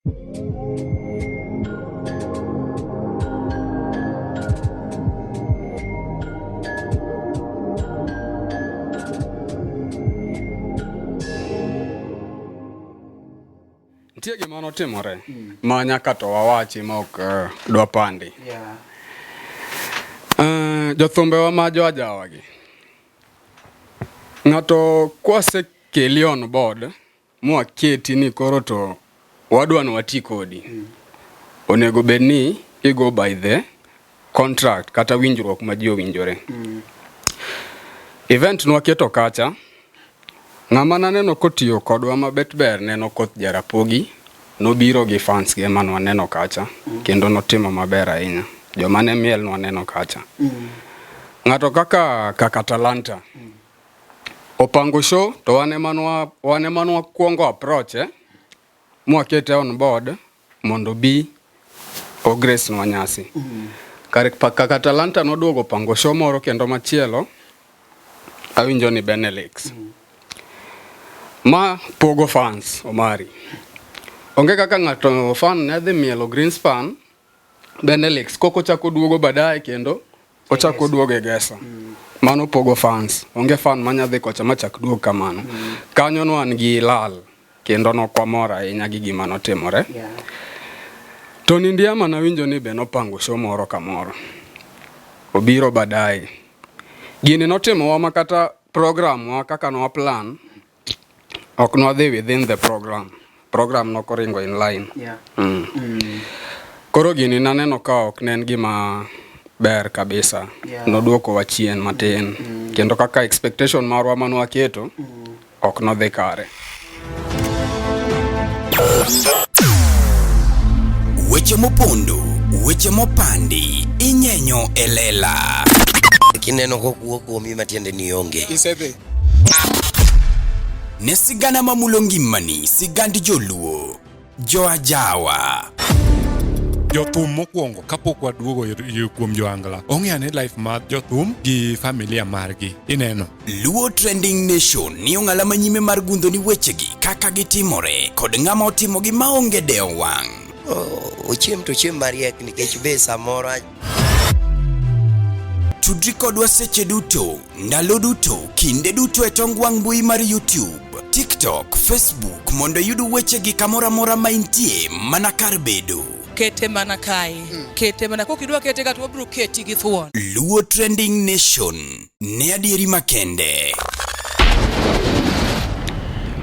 Nitie gima notimore ma nyaka to wawachi ma ok dwa pandi. Jothumbewa ma joajawagi. Ng'ato kwase keli on board mwaketi ni koro to wadwa ni wati kodi. Onego bedni igo by the contract kata winjruok ma ji owinjore. Event nwaketo kacha. Ng'ama naneno kotiyo kodwa mabet ber neno Koth Jarapogi. Nobiro gi fans ge man waneno kacha. Kendo notimo maber ahinya. Joma ne miel nwaneno kacha. Ng'ato kaka Talanta. Opango show to wane manwa kuongo approach mwakete on board mondo bi Grace Nwanyasi. Kaka Talanta noduogo pango show moro kendo machielo awinjo ni Benelix. Ma pogo fans Omari. Onge kaka ng'ato fan ne dhi mielo Greenspan Benelix koko chako duogo badaye kendo ochako duogo Egesa. Mano pogo fans. Onge fan manya dhi kocha machak duogo kamano. Kanyo no an gi lal kendo nokwamora ahinya gi gima notimore. Tony Ndiama nawinjo ni be nopango show moro kamoro. Obiro badaye. Gini notimowa makata program wa kaka no plan ok no dhi within the program. Program no koringo in line. Koro gini naneno ka ok nen gima ber kabisa. Noduoko wa chien matin. Kendo kaka expectation marwa manwa keto ok no dhi kare. Weche mopondo, weche mopandi, inyenyo elela. Kineno kokuok kuomi matiende ni onge. Isebe. Ne sigana mamulo ngimani, sigand joluo, joajawa. Jothum mokwongo kapok waduogo kuom joangla. Ong'eane life mar jothum gi familia margi. Ineno. Luo Trending Nation ni ong'ala manyime mar gundo ni wechegi kaka gitimore kod ng'ama otimogi maonge deo wang'. Ochiem to chiem mariek nikech be samoro. Tudri kodwa seche duto, ndalo duto, kinde duto e tong wang' mbui mar YouTube, TikTok, Facebook mondo yudu wechegi kamora mora ma intie mana kar bedo. Kete mana kai. Kete mana kokidwa kete gato wabro keti gi thuon. Luo Trending Nation. Ne adieri makende.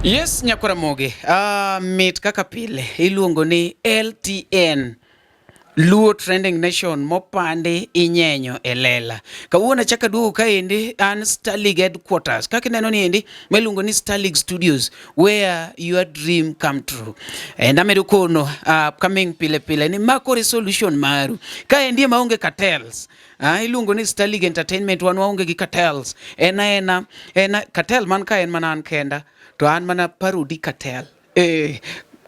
Yes, nyakora moge. Mit kaka pile. Iluongo ni LTN. Luo Trending Nation mopande inyenyo elela. Kawuona chaka duogo kaendi an Starlig Headquarters. Kaka neno ni endi meluongo ni Starlig Studios where your dream come true. Namedo kono upcoming pile ni mako resolution maru. Kaendi maonge cartels. Iluongo ni Starlig Entertainment wan waonge gi cartels. Ena cartel man ka en mana an kenda. To an mana parody cartel.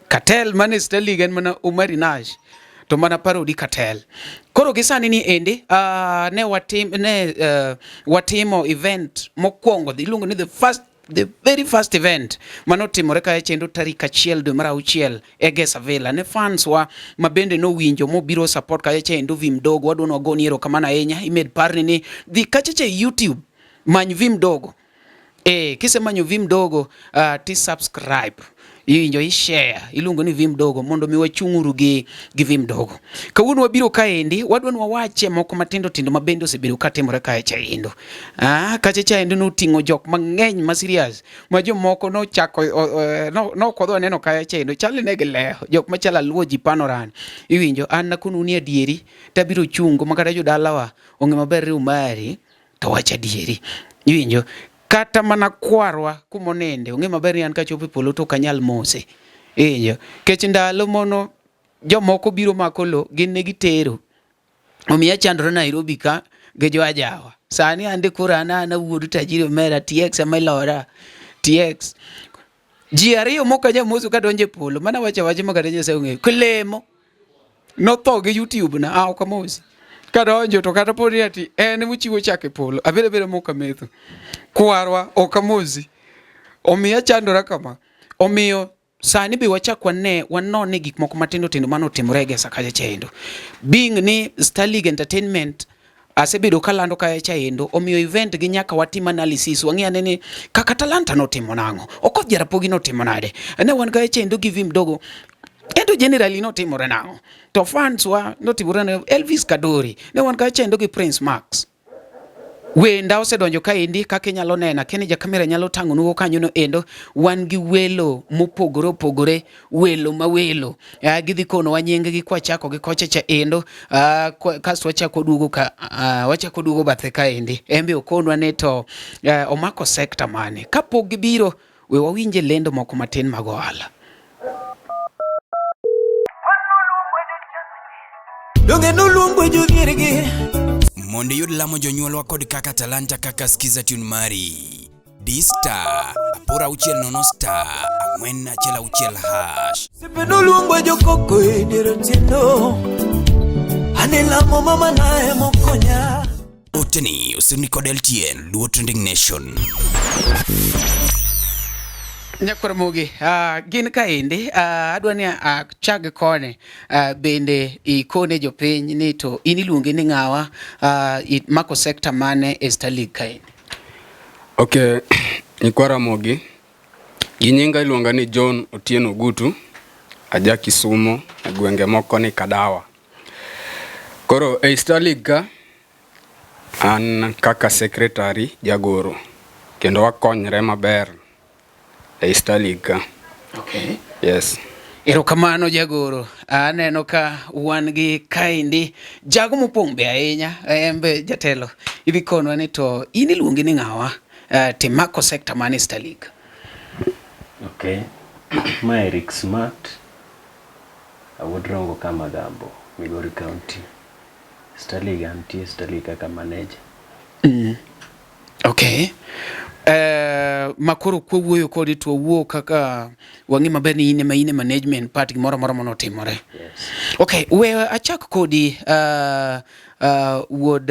Cartel man Starlig en mana Omari Nash. To mana parody cartel. Koro gisani ni endi ne watimo event mokwongo iluongo ni the very first event manotimore kae chendo tarik 1 dwe mar 6 Egesa Villa. Ne fans wa mabende no winjo mobiro support kae chendo Vim Dogo wadwa goni erokamano ahinya. Imed parni ni dhi kache YouTube many Vim Dogo. Kise manyo Vim Dogo ti subscribe. Iwinjo i-share iluongo ni Vim Dogo mondo mi wachung'uru gi Vim Dogo. Kawuono wabiro kaendi wadwa ni wawache moko matindo mabende osebedo katimore kae chaendo. Kache chaendo noting'o jok mang'eny ma serious ma jomoko nochako nokodho neno kae chaendo chali ne gileho jok machalo Aluo ji Panoran. Iwinjo an nakonu ni adieri tabiro chungo makata jodalawa ong'e maber Omari to wacha adieri. Iwinjo kata mana kwarwa kumonende ong'e maber ni an kachopo polo to kanyal mose. Kech ndalo mono jomoko biro makolo gin ne gitero omiya chandro Nairobi ka ge joajawa. Sani ande korana na wuodu tajiri Omera TX amelora TX ji ariyo moka jamoso ka donje polo mana wacha makata Nyasaye ong'e klemo notho gi YouTube na okamosi kadonjo to kata podi ati en muchiwo chake polo abere moka metho kwarwa okamosi omiya chandora kama omiyo sani be wachak wanone gik moko matindo tindo manotimore Egesa kacha chendo. Being ni Star League Entertainment asebedo kalando kacha chendo, omiyo event gi nyaka watim analysis wang'iyane ni kaka Talanta notimo nang'o, Okoth Jarapogi notimo nade, ne wan kacha chendo gi Vim Dogo endo generally notimore nang'o, to fans wa notimore na Elvis Kadori, ne wan kacha chendo gi Prince Max. Wenda osedonjo kaendi kaka inyalo nena keni ja kamera nyalo tango nugo kanyo no endo, wan gi welo mopogore opogore, welo ma welo gidhi kono wanyenge gi kwa chako gi kocha cha endo, kasto wachako dugo bathe kaendi embe okonwa ne to omako sekta mane kapok gibiro we wawinje lendo moko matin mag ohala. Donge noluongo jodhiergi mondo yud lamo jonyuolwa kod kaka Talanta kaka skiza tune mari D-Star apora uchiel nono star 416#. Sepe noluongo jokoko ediro tiendo ane lamo mama nae mokonya. Oteni usuni kod LTN Luo Trending Nation. Nyakwarmogi, gin kaendi, adwani chag kone, bende ikone jopiny ni to iniluongi ni ng'awa, mako sekta mane e Star League kaendi. Okay, Nyakwarmogi, ginyinga iluonga ni John Otieno Gutu, aja Kisumo, gwenge moko ni Kadawa. Koro e Star League ka, an kaka secretary jagoro, kendo wakonyre maber e Star League. Okay. Yes. Erokamano jagoro, aneno ka wan gi kaendi jago mopong' be ahinya, embe jatelo idhi konwa ni to iniluongi ni ng'awa, timako sekta mane Star League. Okay. Ma Eric Smart, awuod Rongo kama Gambo, Migori County. Star League antie Star League kaka manager. Okay. Makoro kuwuoyo kodi to wuo kaka wangi maber ni ine management part gimoro mono timore. Yes. Okay, we achak kodi would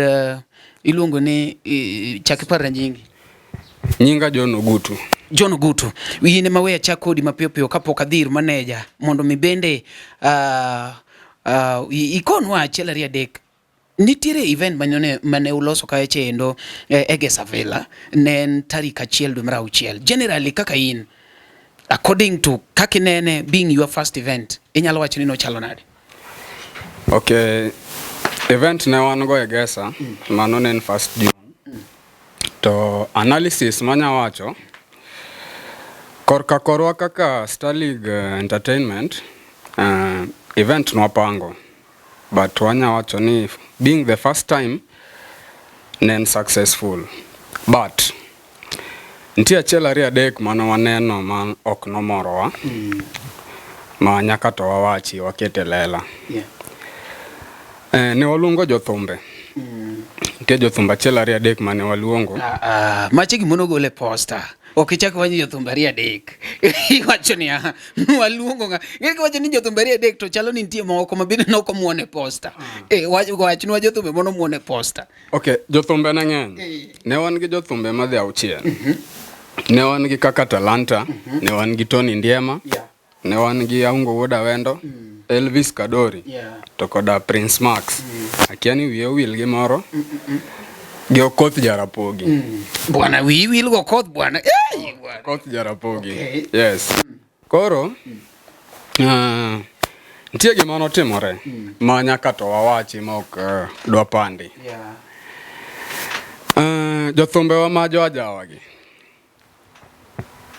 iluongo ni chakipara nyingi. Nyinga John Ogutu. John Ogutu. Ine mawe achak kodi mapiyo kapok adhir manager mondo mi bende ikonwa achiel ariyo adek. Nitiere event mane uloso kae chendo Egesa Villa nen tarik 1 dwe mar auchiel. Generally kaka in, according to kaka nene being your first event, inyalo wacho ni no chalo nade? Okay, event ne wan go Egesa, mano nen first June. To analysis manya wacho, korwa kaka Star League Entertainment, event nwapango. But wanya wacho ni being the first time nen successful. But ntie achiel ariyo adek mano waneno man ok nomorowa. Ma nyaka to wawachi wakete lela. Ne waluongo jothumbe. Ntie jothumbe achiel ariyo adek mane waluongo. Mache gimono gole poster. Okichak wanyi jothumbe ariyo adek. Iwacho ni waluongo nga. Ngeke wacho ni jothumbe ariyo adek to chalo ni nitie moko mabende noko muone poster. Wacho ni jothumbe mono muone poster. Okay, jothumbe na ng'eny. Ne wan gi jothumbe madhi auchiel. Ne wan gi kaka Talanta, ne wan gi Tony Ndiema, ne wan gi Aungo Woda Wendo, Elvis Kadori, to koda Prince Max. Akia ni wiye wil gi moro. Gi Okoth Jarapogi. Bwana wil go Okoth bwana. Okoth Jarapogi. Okay. Yes. Koro ntie gima notimore ma nyaka to wawachi ma ok dwa pandi. Jothumbe wa ma jawagi.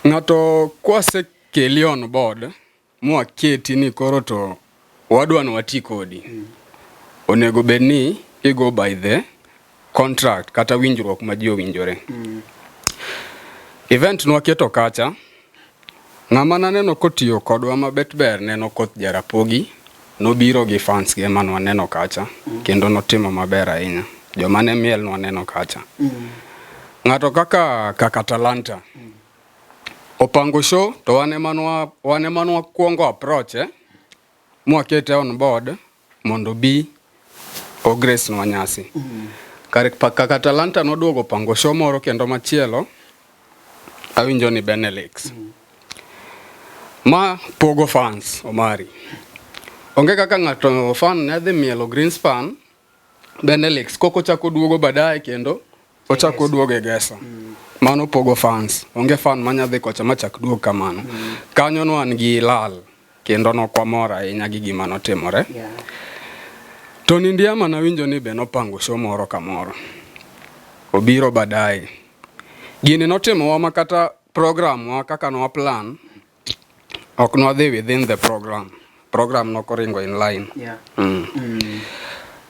Ng'ato kwase keli on board mwa keti ni koro to wadwa no wati kodi. Onego bedni igo by the contract kata winjruok ma ji owinjore. Event nwaketo kacha, ng'ama naneno kotiyo kodwa mabet ber neno Okoth Jarapogi, nobiro gi fans ge man waneno kacha, kendo notimo maber ahinya. Joma ne miel nwaneno kacha. Ng'ato kaka Talanta, opango show to wane manwa kuongo approach mwakete on board mondo bi ogres nwa nyasi. Kaka Talanta noduogo pango show moro kendo machielo awinjo ni Benelix. Ma pogo fans Omari. Onge kaka ng'ato fan ne dhi mielo Greenspan bende Lex koko chako duogo baadaye kendo ochako duogo e Gesa. Mano pogo fans. Onge fan manya dhi kocha machak duogo kamano. Kanyo no an gi lal kendo no kwamora ahinya gi gima notimore. Tony Ndiama nawinjo ni be nopango show moro kamoro. Obiro baadaye. Gini notimo makata program wa kaka no plan. Ok no dhi within the program. Program no koringo in line.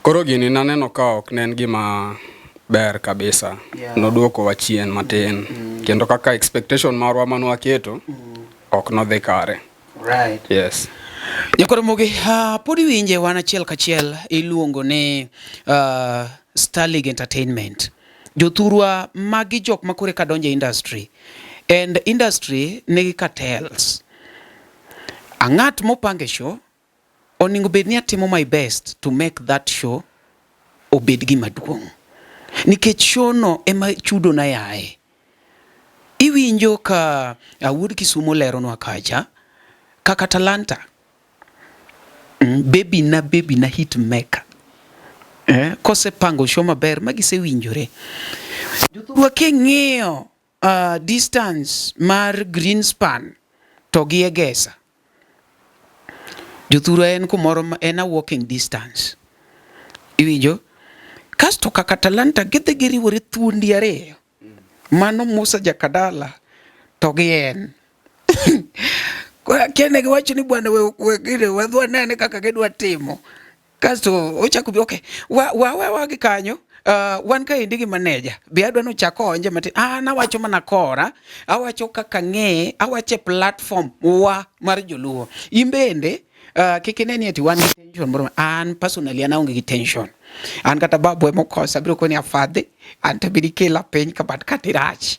Koro gini naneno ka ok nen gima ber kabisa. Noduoko wa chien matin. Kendo kaka expectation marwa mano waketo ok no dhi kare. Right. Yes. Nyakoro mogi, podi winje wan achiel kachiel iluongo ni Starlig Entertainment. Jothurwa magi jok makore ka donje industry. And industry nigi cartels. Angat mopange show, oningo bed ni atimo my best to make that show obed gima duong'. Nikech show no ema chudo na yae. Iwinjo ka Awuod Kisumo lero nwa kacha, kaka Talanta. Baby na hit maker. Kose pango show maber magise winjore. Jothurwa keng'eyo distance mar Greenspan to gi Egesa. Jothurwa en kumoro en a walking distance. Iwinjo? Kasto kaka Talanta gidhi giriwore thuondi ariyo. Mano Musa Jakadala to gi en. Kene giwacho ni bwana we wadhwa nene kaka gidwa timo. Kasto ochako bi okay. Wa gi kanyo. Wan ka indi gi manager. Bi adwa no chako onje mati. Nawacho mana kora. Awacho kaka ng'e. Awache platform wa mar joluo. Imbende. Kikineni ati wan gi tension moro. An personally anaonge gi tension. An kata babu emokosa biro koni afadhi. An tabidi kila peny kabat katirach.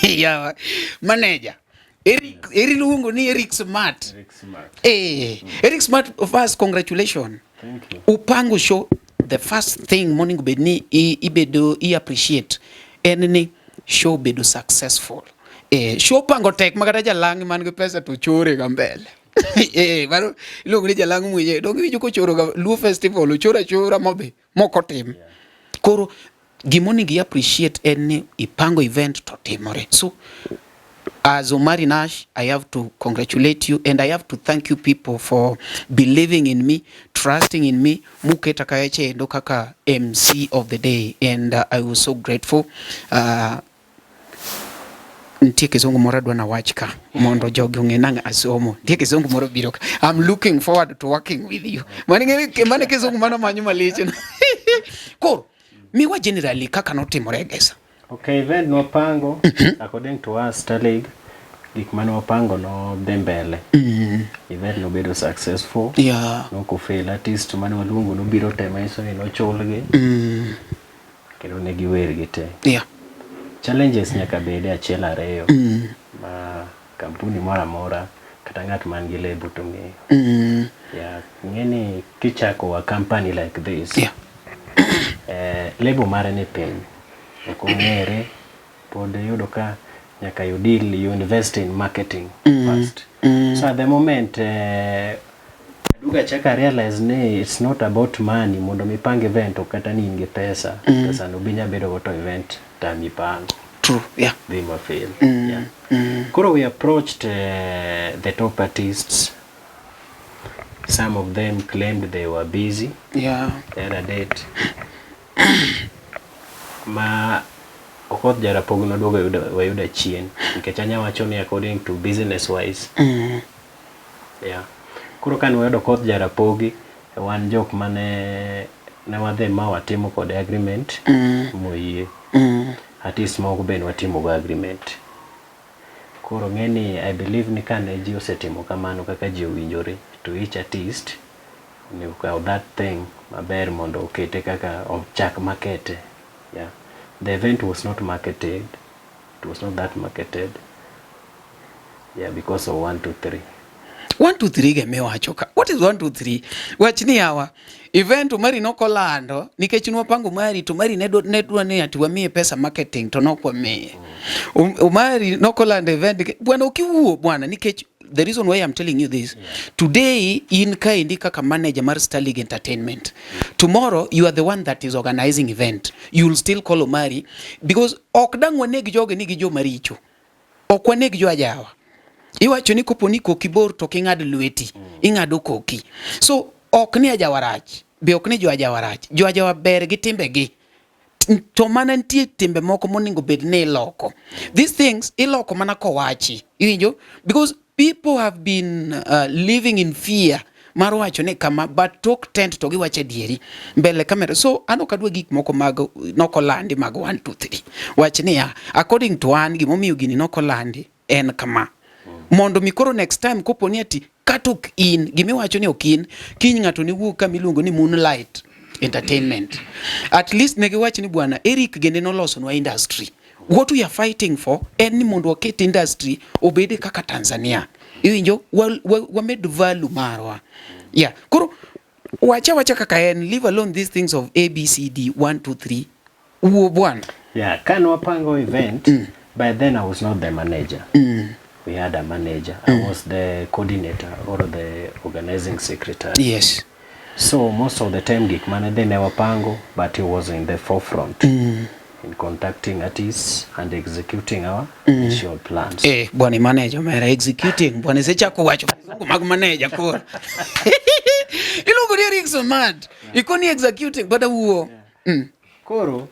Yeah. Manager. Eri luongo ni Eric Smart. Eric Smart of us, congratulations. Thank you. Upango show, the first thing morning bedni ibedo appreciate. Enni show bedo successful. Show pango tek magata jalang man gi pesa to chore ga mbele. Baro luongo ni jalang mwenye. Dongi winjo ko choro ga Luo Festival, chora mobe moko tim. Koro gimoni gi appreciate enni ipango event to timore. So as Omari Nash, I have to congratulate you and I have to thank you people for believing in me, trusting in me. Muketa kaeche ndo kaka MC of the day and I was so grateful. Ntie kizungu moro adwa na wachka mondo jogi ong'e asomo. Ntie kizungu moro biro ka. I'm looking forward to working with you. Mane kizungu mano manyo malich. Koro, miwa generally kaka notimore Egesa. Okay, event no pango according to us Starlig gik mane wapango no dhi mbele. Event no bedo successful. Yeah. No ko fail artist mane waluongo no biro tema iso ni no chulgi. Kendo ne giwer gi te. Yeah. Challenges nyaka bede achiel ariyo. Ma kampuni mora mora kata ng'at man gi lebo to ng'eyo. Yeah, ng'eni kichako wa company like this. Yeah. Lebo mare ni piny. Okong'ere pod yudo ka nyaka you deal, you invest in marketing first. So at the moment duga chaka realize ni it's not about money mondo mipang event okata ni inge pesa. Pesa no binya bedo go to event ta mipango. True, yeah. They will fail. Yeah. Koro we approached the top artists. Some of them claimed they were busy. Yeah. They had a date. Ma Okoth Jarapogi noduogo wayuda chien nikech anya wacho ni according to business wise. Yeah. Koro kan wayudo Okoth Jarapogi wan jok mane ne wadhi ma watimo kod agreement moyie. Artist moko ben watimo go agreement. Koro ng'eni I believe ni kane ji osetimo kamano kaka ji owinjore to each artist ni ukaw that thing maber mondo okete kaka ochak makete. Yeah. The event was not marketed. It was not that marketed. Yeah, because of 1, 2, 3. 1, 2, 3 game wachoka. What is 1, 2, 3? Wachni hawa. Event umari noko lando. Nikech nwapango umari. Tumari nedwa ni ati wamie pesa marketing. Tonoko wamie. Umari noko lando event. Bwana ukiwuo bwana. Nikech the reason why I'm telling you this, today in ka indi kaka manager mar Star League Entertainment, tomorrow you are the one that is organizing event, you will still call Omari, because ok dang waneg joge nigi jo maricho, ok waneg jo ajawa. Iwacho ni kopo ni koki bor to king'ad lweti, ing'ado koki. So ok ni ajawarach, be ok ni jo ajawarach, jo ajawa ber gi timbegi. To mana nitie timbe moko moningo bed ne iloko. These things iloko mana kowachi. Iwinjo? Because people have been living in fear. Mar wacho ne kama, but tok tent to giwache dieri mbele kamera. So ano kadwa gik moko mag nokolandi mag 1 2 3. Wach ni ya, according to an gimomiyo gini nokolandi en kama. Mondo mikoro next time kopo ni ati katok in gimiwacho ni okin kiny ng'ato ni wuok kamiluongo ni Moonlight Entertainment. At least negiwacho ni bwana Eric gende noloso nwa industry. What we are fighting for en ni mondo waket industry obede kaka Tanzania. Iwinjo wamed value marwa. Yeah. Koro wacha kaka en, leave alone these things of ABCD 1 2 3. Uo bwana. Yeah, kan wapango event, by then I was not the manager. We had a manager. I was the coordinator or the organizing secretary. Yes. So most of the time gig manager never pango, but he was in the forefront in contacting artists and executing our initial plans. Bwana manager mera executing bwana secha kuwacho mag manager ko. Ilungo ni Eric so mad. Ikoni executing bada uo. Koro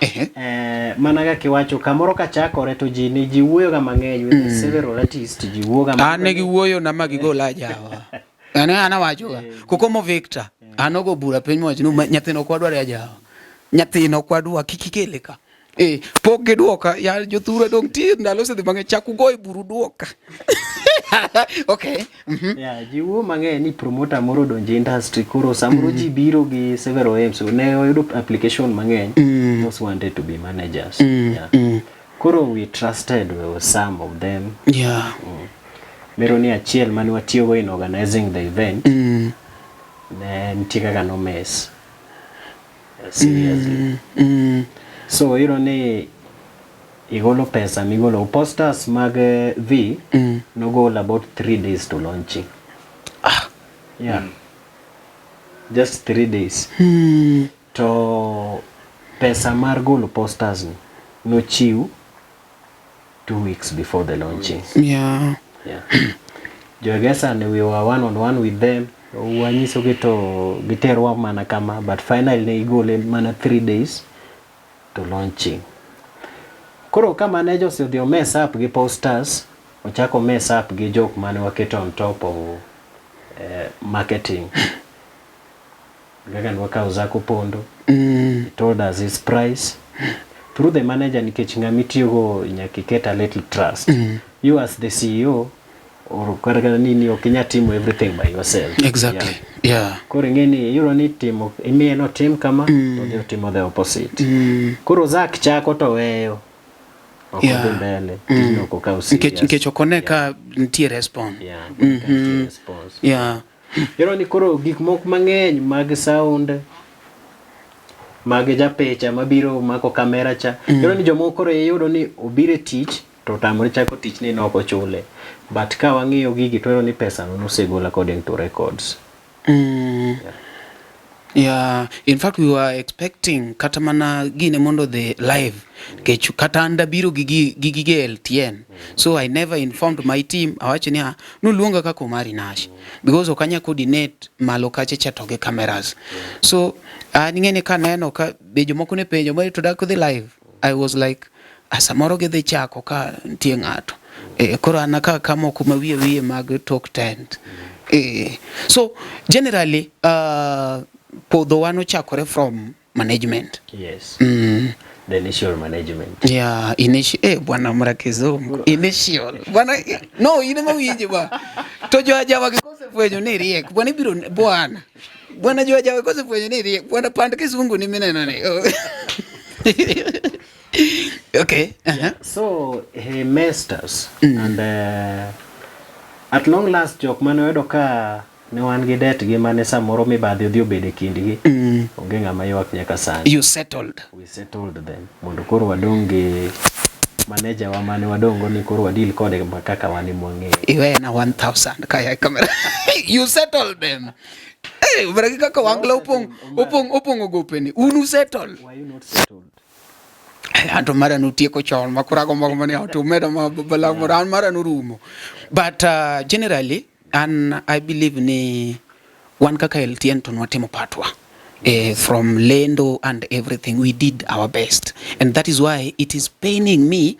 managa kiwacho kamoro kachakore to ji wuoyo ga mang'eny with several artists ji wuoyo ga mang'eny. Ane gi wuoyo na magi go lajawa. Ana wacho kokomo Victor anogo bura piny moch no nyathino kwadwa ajawa. Nyathino kwadwa kikikeleka. Pok giduoka ya jothura dong ti ndalo sedhi mang'eny chaku goy buru duoka. Okay. Yeah, ji wuoyo mang'eny ni promoter moro donje industry koro samoro ji biro gi several aims so ne oyudo application mang'eny. Those wanted to be managers. Koro we trusted some of them. Yeah. Mero ni achiel mani watiyogo in organizing the event. Ne nitie kaka no mess. Seriously. So you know igolo pesa migolo posters mag V no go about 3 days to launching. Yeah. Just 3 days. To pesa mar golo posters no chiu 2 weeks before the launching. Yeah. Joegesa ne we were one-on-one with them. Wanyiso gito giterwa mana kama, but finally ne igole mana 3 days to launching. Koro kama ne just the mess up gi posters, ochako mess up gi joke mane waketo on top of marketing. Gaga nwaka uzako pondo. He told us his price. Through the manager nikech ng'amitiyogo nyakiketa little trust. You as the CEO or karagana nini okinya team everything by yourself. Exactly. Yeah. Koro ngeni you don't need team ime no team kama to team the opposite. Koro Zak chako to weyo. Yeah. Mbele. Tino kokausi. Nkecho koneka ntie response. Yeah. Ntie response. Yeah. Yoro ni koro gik mok mang'eny mag sound mag japecha mabiro mako kamera cha. Yoro ni jomoko koro yudo ni obire tich to tamore chako tich ni noko chule. But ka wang'iyo gigi to ni pesa no segol according to records. Yeah, in fact we were expecting kata mana gine mondo the live kechu kata anda biro gigi LTN. So I never informed my team awache ni no luonga kako Omari Nash because okanya coordinate malo kache chatoge cameras. So ningene ka neno ka bejo moko ne penjo mo to dak the live. I was like asamoro ge the chako ka ntie ng'ato. Koro anaka kama kuma wiye mag talk tent. So generally podho wano chakore from management. Yes. The initial management. Yeah, initial bwana mrakizungu. Initial. Bwana no ine mawinje ba. To jo ajawa kose fwenyo ni riek. Bwana biro bwana. Bwana jo ajawa kose fwenyo ni riek. Bwana pande kizungu ni mineno ni. Okay. So he messed us and at long last jok mane wedo ka ne wan gi det gi mane samoro mibadhi odhi obede kindgi onge ng'ama ywak nyaka sani. You settled. We settled them mondo koro wadong gi manager wa mane wadongo ni koro wadil kode kaka wani mwang'eyo. Iwe na 1,000 kaya kamera. You settle them. Hey, bragi kaka wangla upong ogopeni. Unu settle. Why you not settled? Anto mara nutieko chon makurago mago mane auto meda mabala moran mara nurumo. But generally, and I believe ni one kaka LTN to watimo patwa. From Lendo and everything, we did our best, and that is why it is paining me.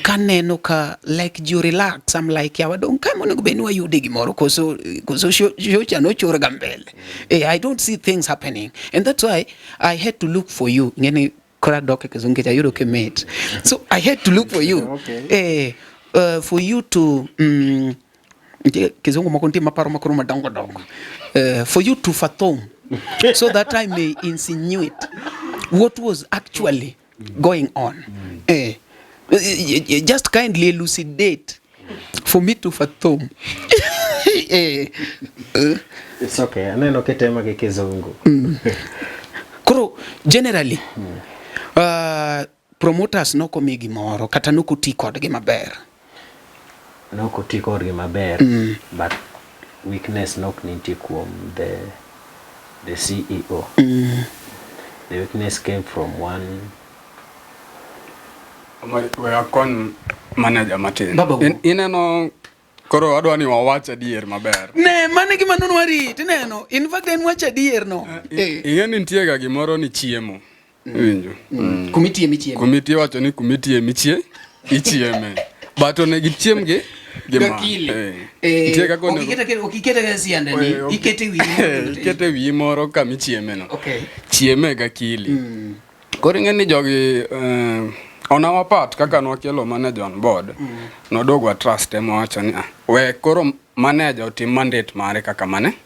Kaneno ka like you relax. I'm like, yawa don't come on go you digi moro koso shocha no chora gambele. I don't see things happening, and that's why I had to look for you. Ngene kora doke kizunge cha yuro ke mate. So I had to look for you. Okay. For you to kizungu makonti maparo makuru madongo dongo. For you to fathom. So that I may insinuate what was actually going on. Just kindly elucidate for me to fathom. It's okay. Aneno ketema kizungu. Kuro generally promoters no komigi moro kata no kuti kodgi maber. No kuti kodgi maber. But weakness nok nitie kuom the CEO. The weakness came from one. We are con manager Martin. Ineno koro adwa ni wawacha dier maber. Ne mane gima non wari tineno. In fact en wacha dier no. Ingeni nitie ga gimoro ni chiemo. Winjo. Kumitie michiemo. Kumitie wacho ni kumitie michie ichieme. Bato ne gichiem gi gakile. Okikete ga sianda ni ikete wi. Ikete wi moro kama ichieme no. Okay. Chieme gakili. Koro ingeni jogi on our part kaka nwakelo manager on board nodogwa trust emo wacho ni we koro manager otim mandate mare kaka manager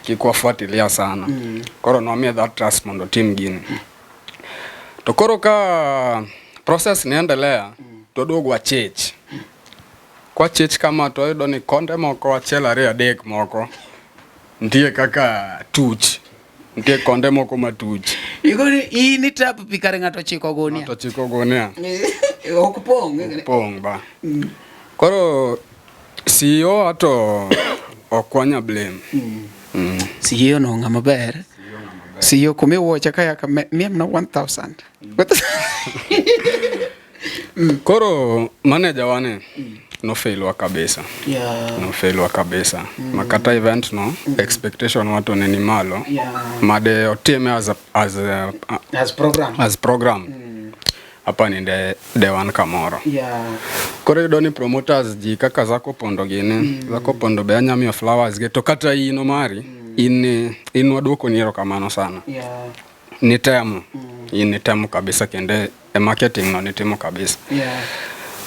kikwafuatilia sana. Koro nomie that trust mondo team gini. To koro ka process niendelea todogwa chech. Kwa chech kama to yudo ni konde moko achiel ariyo adek moko ntie kaka tuch. Ntie konde moko matuch. Igoni ini tap pikare ngato chiko gonia. Ngato chiko gonia. Okupong ba. Koro CEO ato okwanya blame. CEO no ngama ber. CEO kome wocha kaya ka miem na 1,000. Koro manager wane no failwa kabisa. No failwa kabisa. Makata event no expectation watu ni malo. Made otime as program. Hapa ni de one kamoro. Kore doni promoters ji kaka zako pondo gine. Zako pondo be anyamio flowers ge to kata ino mari in waduoko niero kamano sana. Ni temu. Ni temu kabisa kende marketing no ni temu kabisa.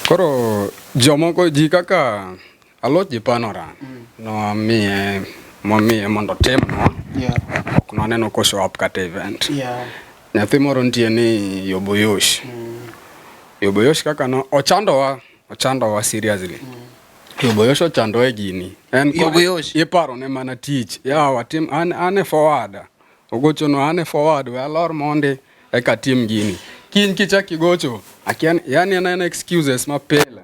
Koro jomoko ji kaka alot jipanora no mie mondo temu no neno ko show up kata event. Nyathi moro ntie ni Yoboyosh. Yoboyosh kaka no ochandowa seriously. Yoboyosh ochandoe gini. En Yoboyosh iparo ne mana tich. Ya watim ane forward. Ogocho no ane forward we alor monde eka team gini. Kin kicha kigocho akian yani ana excuses mapela.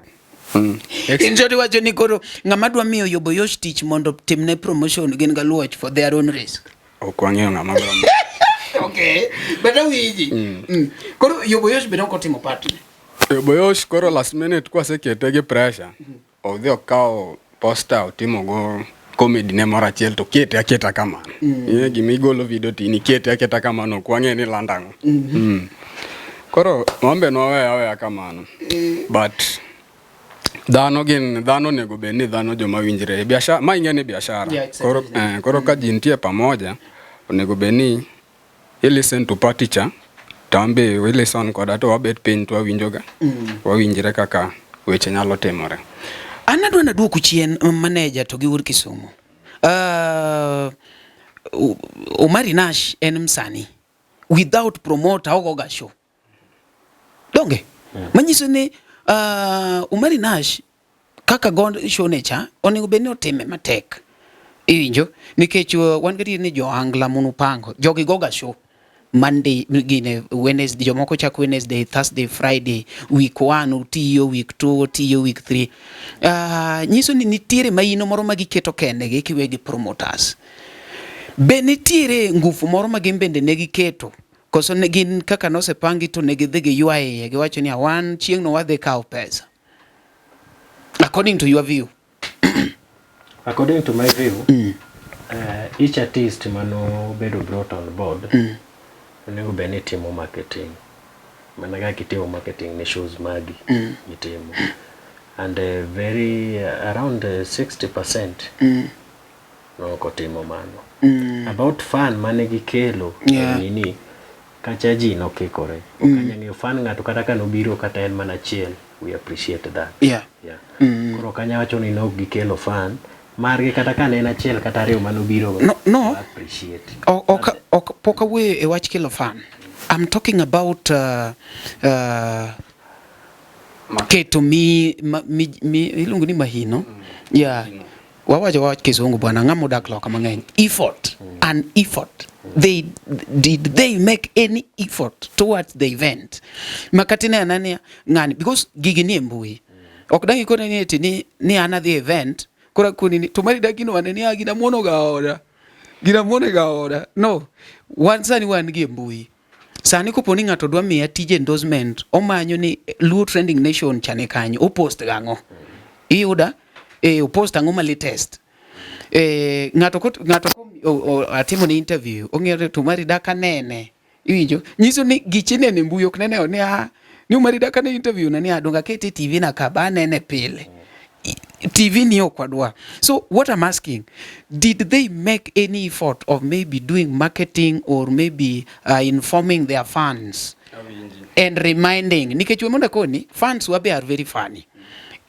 Injodi wacho ni koro ngamadwa miyo Yoboyosh tich mondo timne promotion gin ga watch for their own risk. Okwang'eyo ng'ama bro. Okay. Beta wiji. Koro Yoboyosh beno kotimo part. Yoboyosh koro last minute kwa sekete gi pressure. Odhi okao poster utimo go comedy ne mora chiel to kete aketa kamano. Ye gimigolo video tini kete aketa kamano kwang'e ni landango. Koro mombe no we kamano. But dhano nego beni dhano joma winjre biashara ma ingene biashara. Koro ka jintie pamoja onego beni listen to party cha tambe we listen koda to wabet pin to winjoga wawinjre kaka weche nyalo timore. Anadwa na duoku chien manager to gi Ur Kisumu. Omari Nash en msani without promoter ogoga show. Donge manyiso ni Omari Nash kaka gond show necha onego beni otime matek. Injo nikech wan gadi ni jo angla munu pango jogi goga show Monday, gine Wednesday, jomoko chako Wednesday, Thursday, Friday, week 1 utiyo, week 2 utiyo, week 3. Nyiso ni nitiere maino moro magiketo kendegi kiwegi promoters. Be nitiere ngufu moro magimbende negiketo. Koso gin kaka nosepangi to negidhige yuaye, giwacho ni awan chieng' no wadhi kao pesa. According to your view. According to my view, each artist mano bedo brought on board, onego bene timo marketing. Managa kitimo marketing ne shows magi gitimo. And very around 60% no kotimo mano. About fan mane gikelo nini kacha ji no kikore. Okanya ng'eyo fan ng'ato kata ka nobiro kata en mana chiel. We appreciate that. Yeah. Koro kanya wacho ni no gikelo fan margi kata ka ne en achiel kata ariyo manobiro. No. Appreciate. Poka we e wach kelo fan. I'm talking about keto mi ilungu ni mahino. Yeah. Wawaja wach kizungu bwana ngamo dak loka mang'eny. Effort. An effort. Did they make any effort towards the event? Makatine anania ngani because gigi ni mbui. Okdangi kona ni eti ni another event. Kura kuni tumari dakino waneni agina mono gaoda. Gina mono gaoda. No. Wansa ni wanigi mbui. Sani kuponi ngato dwa miya tije endorsement omanyo ni Luo Trending Nation chane kanyo opost gango. Iyuda opost ango ma latest. Ngato atimo ni interview ongere tumari daka nene. Iwinjo nyiso ni gichine ne mbui ok nene oni ni umari daka ne interview na ni adonga kete TV na kaba nene pile. TV ni okwadwa. So what I'm asking, did they make any effort of maybe doing marketing or maybe informing their fans and reminding? Nikech monda koni fans wabe are very funny.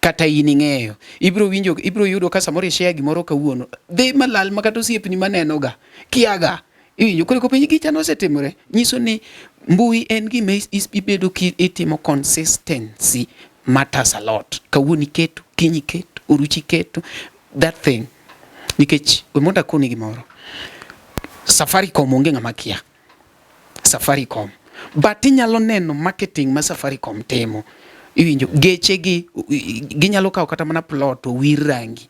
Kata ining'eyo ibro yudo ka samoro share gimoro kawuono dhi malal makato siepni maneno ga kiaga iwinjo koro piny gicha no setimore nyiso ni mbui en gima ibedo itimo consistency matters a lot. Kawuoni keto kinyi keto oruchi keto that thing. Nikech monda koni gimoro Safaricom onge ng'ama kia Safaricom but inyalo neno marketing ma Safaricom temo. Iwinjo geche ginyalo kawo kata mana plot wir rangi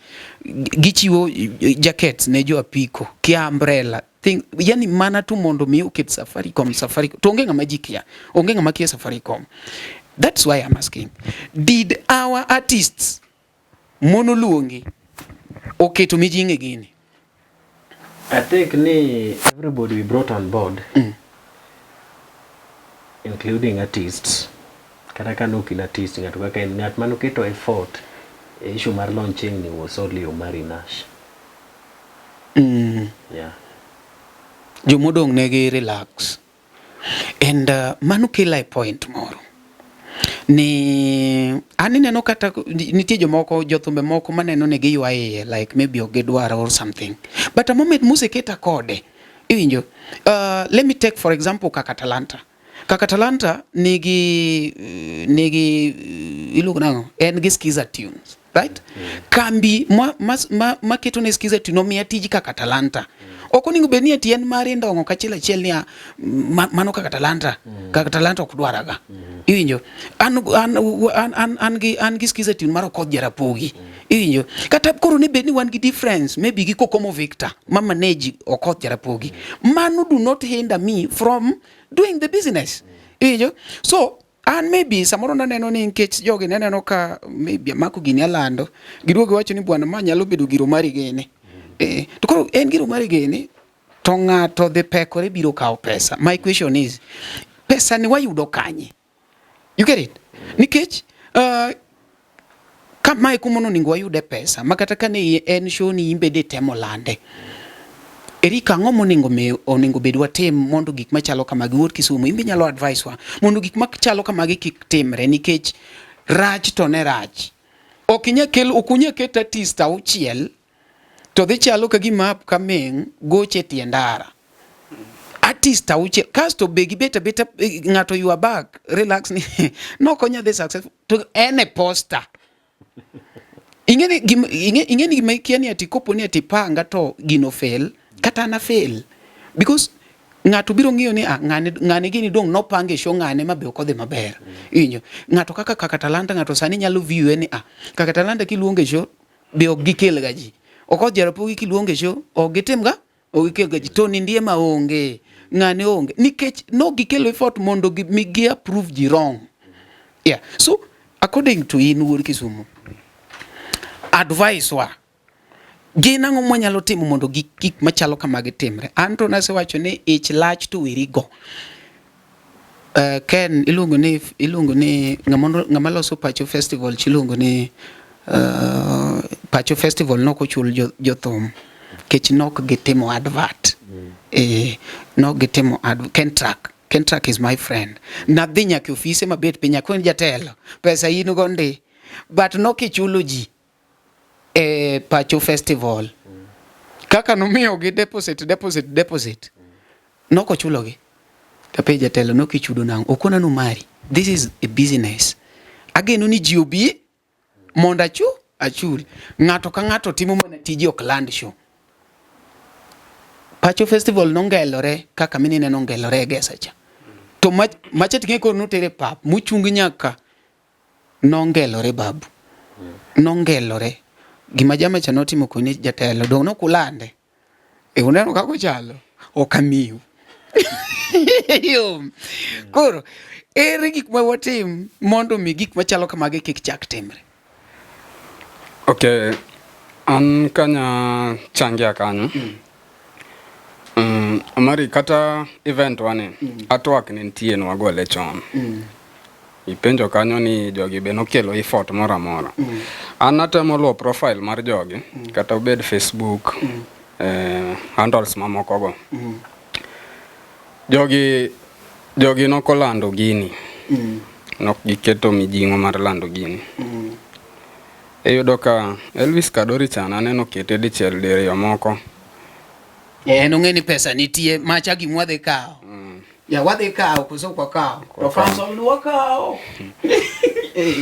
gichiwo jackets ne jo apiko kia umbrella thing yani mana tu mondo mi uket Safaricom to onge ng'ama jikia onge ng'ama kia Safaricom. That's why I'm asking, did our artists monoluongi oketo mijinge gini? I think ni everybody we brought on board including artists kata kano kila artist ng'ato kaka en ng'at mano keto effort issue mar launching ni was only Omari Nash. Yeah. Jomodong negi relax and mano kila point moro ni aneno kata nitie jomoko jothumbe moko maneno ne gi yuaye like maybe ogedwara or something but a moment museketa kode iwinjo let me take for example Kaka Talanta nigi ilugo nango en gi Skiza Tunes right kambi ma keto ne Skiza Tunes omiya tiji Kaka Talanta okoningo beni ati en mari ndongo kachila chiel ni mano Kaka Talanta okdwaraga iwinjo an gi Skiza Tunes mar Okoth Jarapogi iwinjo kata koro ne beni wan gi difference maybe gi Kokomo Victor ma manage Okoth Jarapogi mano do not hinder me from doing the business iwinjo so and maybe samoro naneno ni nkech jogi naneno ka maybe mako gini alando giduogo wacho ni bwana ma nyalo bedo giro mari gene to koro en giro mari gene to ng'ato the pekore biro kawo pesa. My question is pesa ni wayudo kanye? You get it? Nikech kama ikumono ningo wayude pesa makata kane en show ni imbe de temo lande Erika ngomo oningo bedwa tem mondo gik machalo kamagi wuot Kisumu imbe nyalo advice wa mondo gik machalo kamagi kik timre nikech rach to ne rach okunya keta artist auchiel to dhi chalo ka gima upcoming goche tiendara artist auchiel kasto begi beta ngato you are back relax ni no konya the successful to any poster ingeni gima kiani ati kopo ni ati panga to gino fail kata na fail because ng'ato biro ng'iyo ni ng'ane gini dong nopange show ng'ane mabe ok odhi maber. Inyo ng'ato kaka Talanta ng'ato sani nyalo view ni kaka Talanta kiluonge show be ok gikel ga ji. Okoth Jarapogi kiluonge show ok gitim ga ok gikel ga ji. To ndie maonge ng'ane onge nikech no gikelo effort mondo gi approve ji wrong. Yeah. So according to in wuod Kisumu, advice wa gin ang'o mwanyalo timo mondo gik machalo kamagi timre. Anto nasewacho ni ich lach to wiri go. Ken iluongo ni ng'ama loso Pacho Festival chiluongo ni Pacho Festival nok ochul jothum kech nok gitimo advert. Nok gitimo Kentrack is my friend. Nadhi nyaka ofise mabet piny akwen jatelo pesa in go ndi but nok ichulo ji Pacho Festival. Kaka nomiyo gi deposit nok ochulo gi. Tape jatelo nok ichudo nango okona no mari. This is a business. Ageno ni ji obi mondo achul. Ng'ato ka ng'ato timo mana tiji ok land show. Pacho Festival nongelore kaka minine nongelore Gesacha. To macha tinge ko notere pap muchungi nyaka nongelore babu. Nongelore. Gima jama cha notimo kuni jatelo dong no kulande. Uneno kako chalo okamiu. Koro ere gik ma watim mondo mi gik machalo kamage kik chak timre. Okay, an kanya changia kanyo. Amari kata event wani artwork ni ntie no wagole chon. Ipenjo kanyo ni jogi be nokelo effort mora mora. An atemo luwo profile mar jogi kata obed Facebook handles mamoko go. Jogi nokolando gini. Nok giketo mijingo mar lando gini. Eyudo ka Elvis Kadori chan aneno kete dichiel diriyo moko. Nong'eni pesa nitie macha gimwadhe kao. Ya wadhe kao koso kwa kao. To fans luwa kao.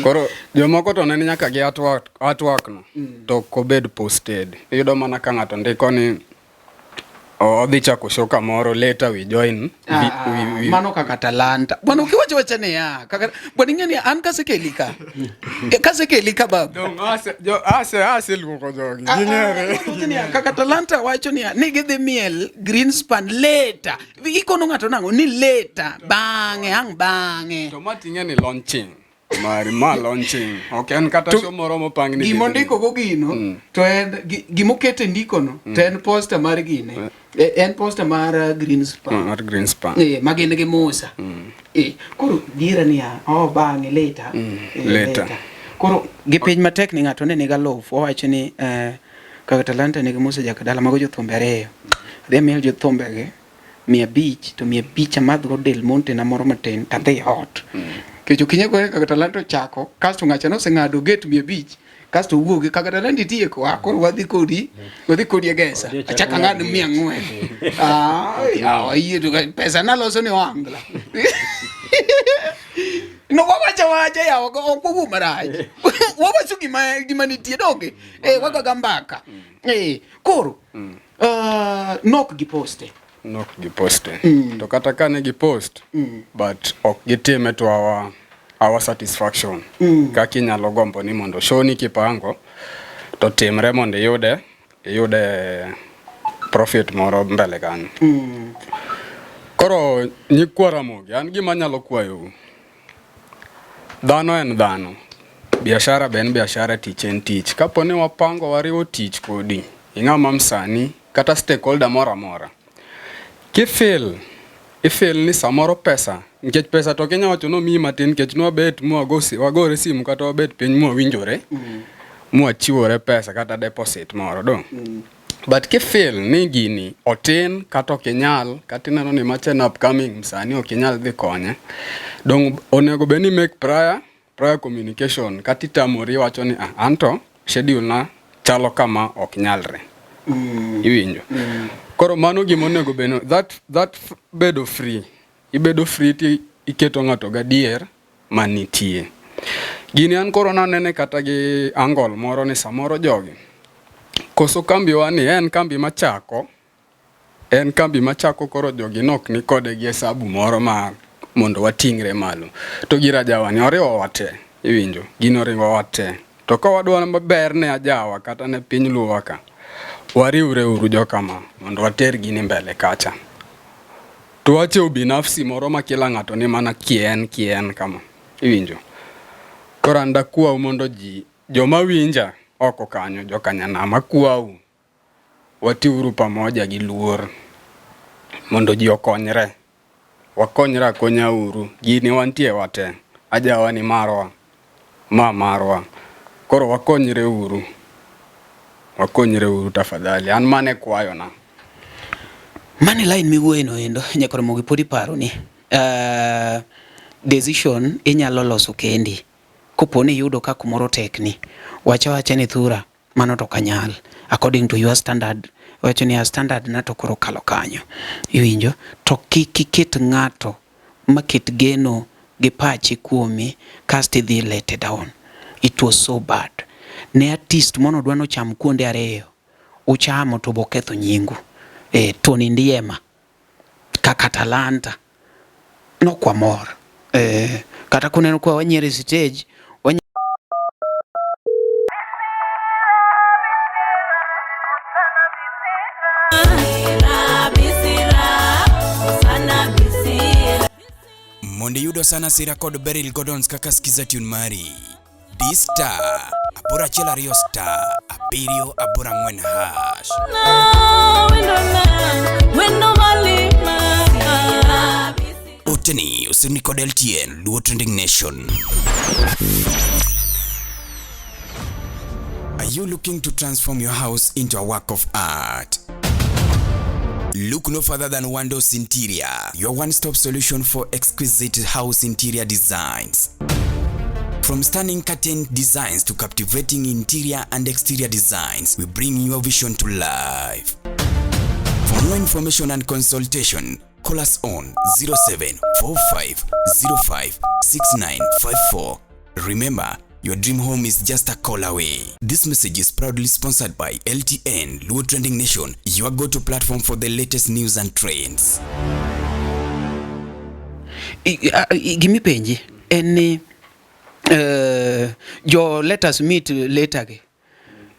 Koro jomoko to nene nyaka gi artwork no. To kobed posted. Eyudo mana ka ng'ato ndiko ni odhi chako show kamoro later we join. Mano kaka Talanta. Bwana ukiwacha ne ya. Bwana ingeni an kasekelika. Kasekelika baba. Dong ase luoko jogi. Gingere. Kaka Talanta wacho ni nigi dhi miel Greenspan later. Ikono ng'ato nango ni later bang'e. To matinge ni launching. Ma launching. Okay, en kata show moro mopang ni. Gimo ndiko go gino to en gimo kete ndiko no to en poster mar gine. En poster mar Greenspan. Mar Greenspan. Magin gi Musa. Koro dira ni bang'e later. Later. Koro gi piny matek ni ng'ato ne niga lof owacho ni kaka Talanta nigi Musa jakadala mago jothumbe ariyo. Dhe miel jothumbe gi 500 to 500 amadhgo Del Monte na moro matin tadhi hot. Kecho kinye ko kaka Talanta chako kasto ng'acha no seng'ado gate 500 kasto wuogi kaka Talanta tieko akoro wadhi kodi Gesa achaka ng'ado 400. Iye to pesa naloso ni wangla. No wacha ya okwu maraj. Wawacho gima nitie doge. Waga gambaka. Koro nok giposte. Nok giposte. To kata kane gipost but ok gitime to our satisfaction. Kaki nyalo gombo ni mondo show ni kipango to timre mondo yude profit moro mbele kanyo. Koro nyikwara mogi an gima nyalo kwayo. Dhano en dhano. Biashara ben biashara, tich en tich. Kaponi wapango wariwo tich kodi. Ing'ama msani kata stakeholder mora. Ifil ni samoro pesa. Nikech pesa to Kenya wacho no mi matin nikech no bet wagore simu kata wabet piny winjore. Achiwore pesa kata deposit moro do. But kifil ni gini otin kata okinyal kata ineno ni machen upcoming msani okinyal dhi konye. Dong onego beni make prior communication kata itamori wacho ni anto schedule na chalo kama okinyalre. Iwinjo. Koro mano gima onego beno that bedo free. Ibedo free ti iketo ng'ato gadier manitie. Gini an koro nanene kata gi angle moro ni samoro jogi. Koso kambi wani en kambi machako En kambi machako koro jogi nok ni kode gi hesabu moro ma mondo watingre malo. To gira jawa ni oriwo wate, iwinjo, gino ringo wate. To ka wadwa maber ne ajawa kata ne piny luwa ka, wariwre uru jokama mondo water gini mbele kacha. To wache ubinafsi moro ma kila ng'ato ni mana kien kama, iwinjo. Koro anda kuwa mondo joma winja oko kanyo, jokanyanama kuwa watiuru pamoja gi luor mondo ji okonyre. Wakonyre akonya uru, gini wantie wate, ajawa ni marwa, marwa. Koro wakonyre uru tafadhali, an mane kwayo na. Mane line miwuoye no endo, nyakoro mogi podi paro ni. Decision inyalo loso kendi. Kopone yudo ka kumoro tekni. Wacha ni thura, mano to kanyal. According to your standard, wacho ni a standard na to koro kalo kanyo. Iwinjo, to kiket ng'ato, maket geno gi pachi kuomi, kasti dhi let down. It was so bad. Ne artist mono dwano cham kuonde areyo. Uchamo to boketho nyingu. Tony Ndiema. Kaka Talanta. No kwa mor. Kata kuneno kwa wanyere stage. Mondo yudo sana sira kod Beryl Gordons kaka skiza tune mari. D-Star, abora chela rio star, abirio abora ngwen hash. Oteni, usini kod LTN, Luo Trending Nation. Are you looking to transform your house into a work of art? Look no further than Wando's Interior, your one-stop solution for exquisite house interior designs. From stunning curtain designs to captivating interior and exterior designs, we bring your vision to life. For more information and consultation, call us on 0745056954. Remember, your dream home is just a call away. This message is proudly sponsored by LTN, Luo Trending Nation, your go-to platform for the latest news and trends. Gimme penji, any your let us meet later.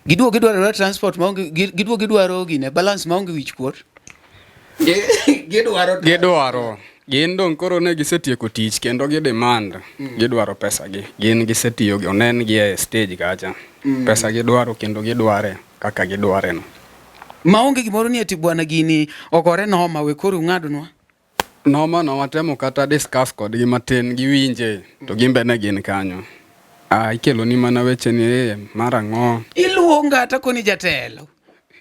Gidwaro transport maonge gidwaro gine balance maonge wich kuot. Gidwaro. Gin dong koro ne gisetieko tich kendo gi demand. Gidwaro pesa gi. Gin gisetiyo onen gi e stage kacha. Pesa gidwaro kendo gidware kaka gidware no. Maonge gimoro ni ati bwana gini okore noma we koro ng'adonwa. Noma no watemo kata discuss kod gi matin giwinje to gimbe ne gin kanyo. Ikelo ni mana weche ni mara ng'o. Iluonga ata koni jatelo.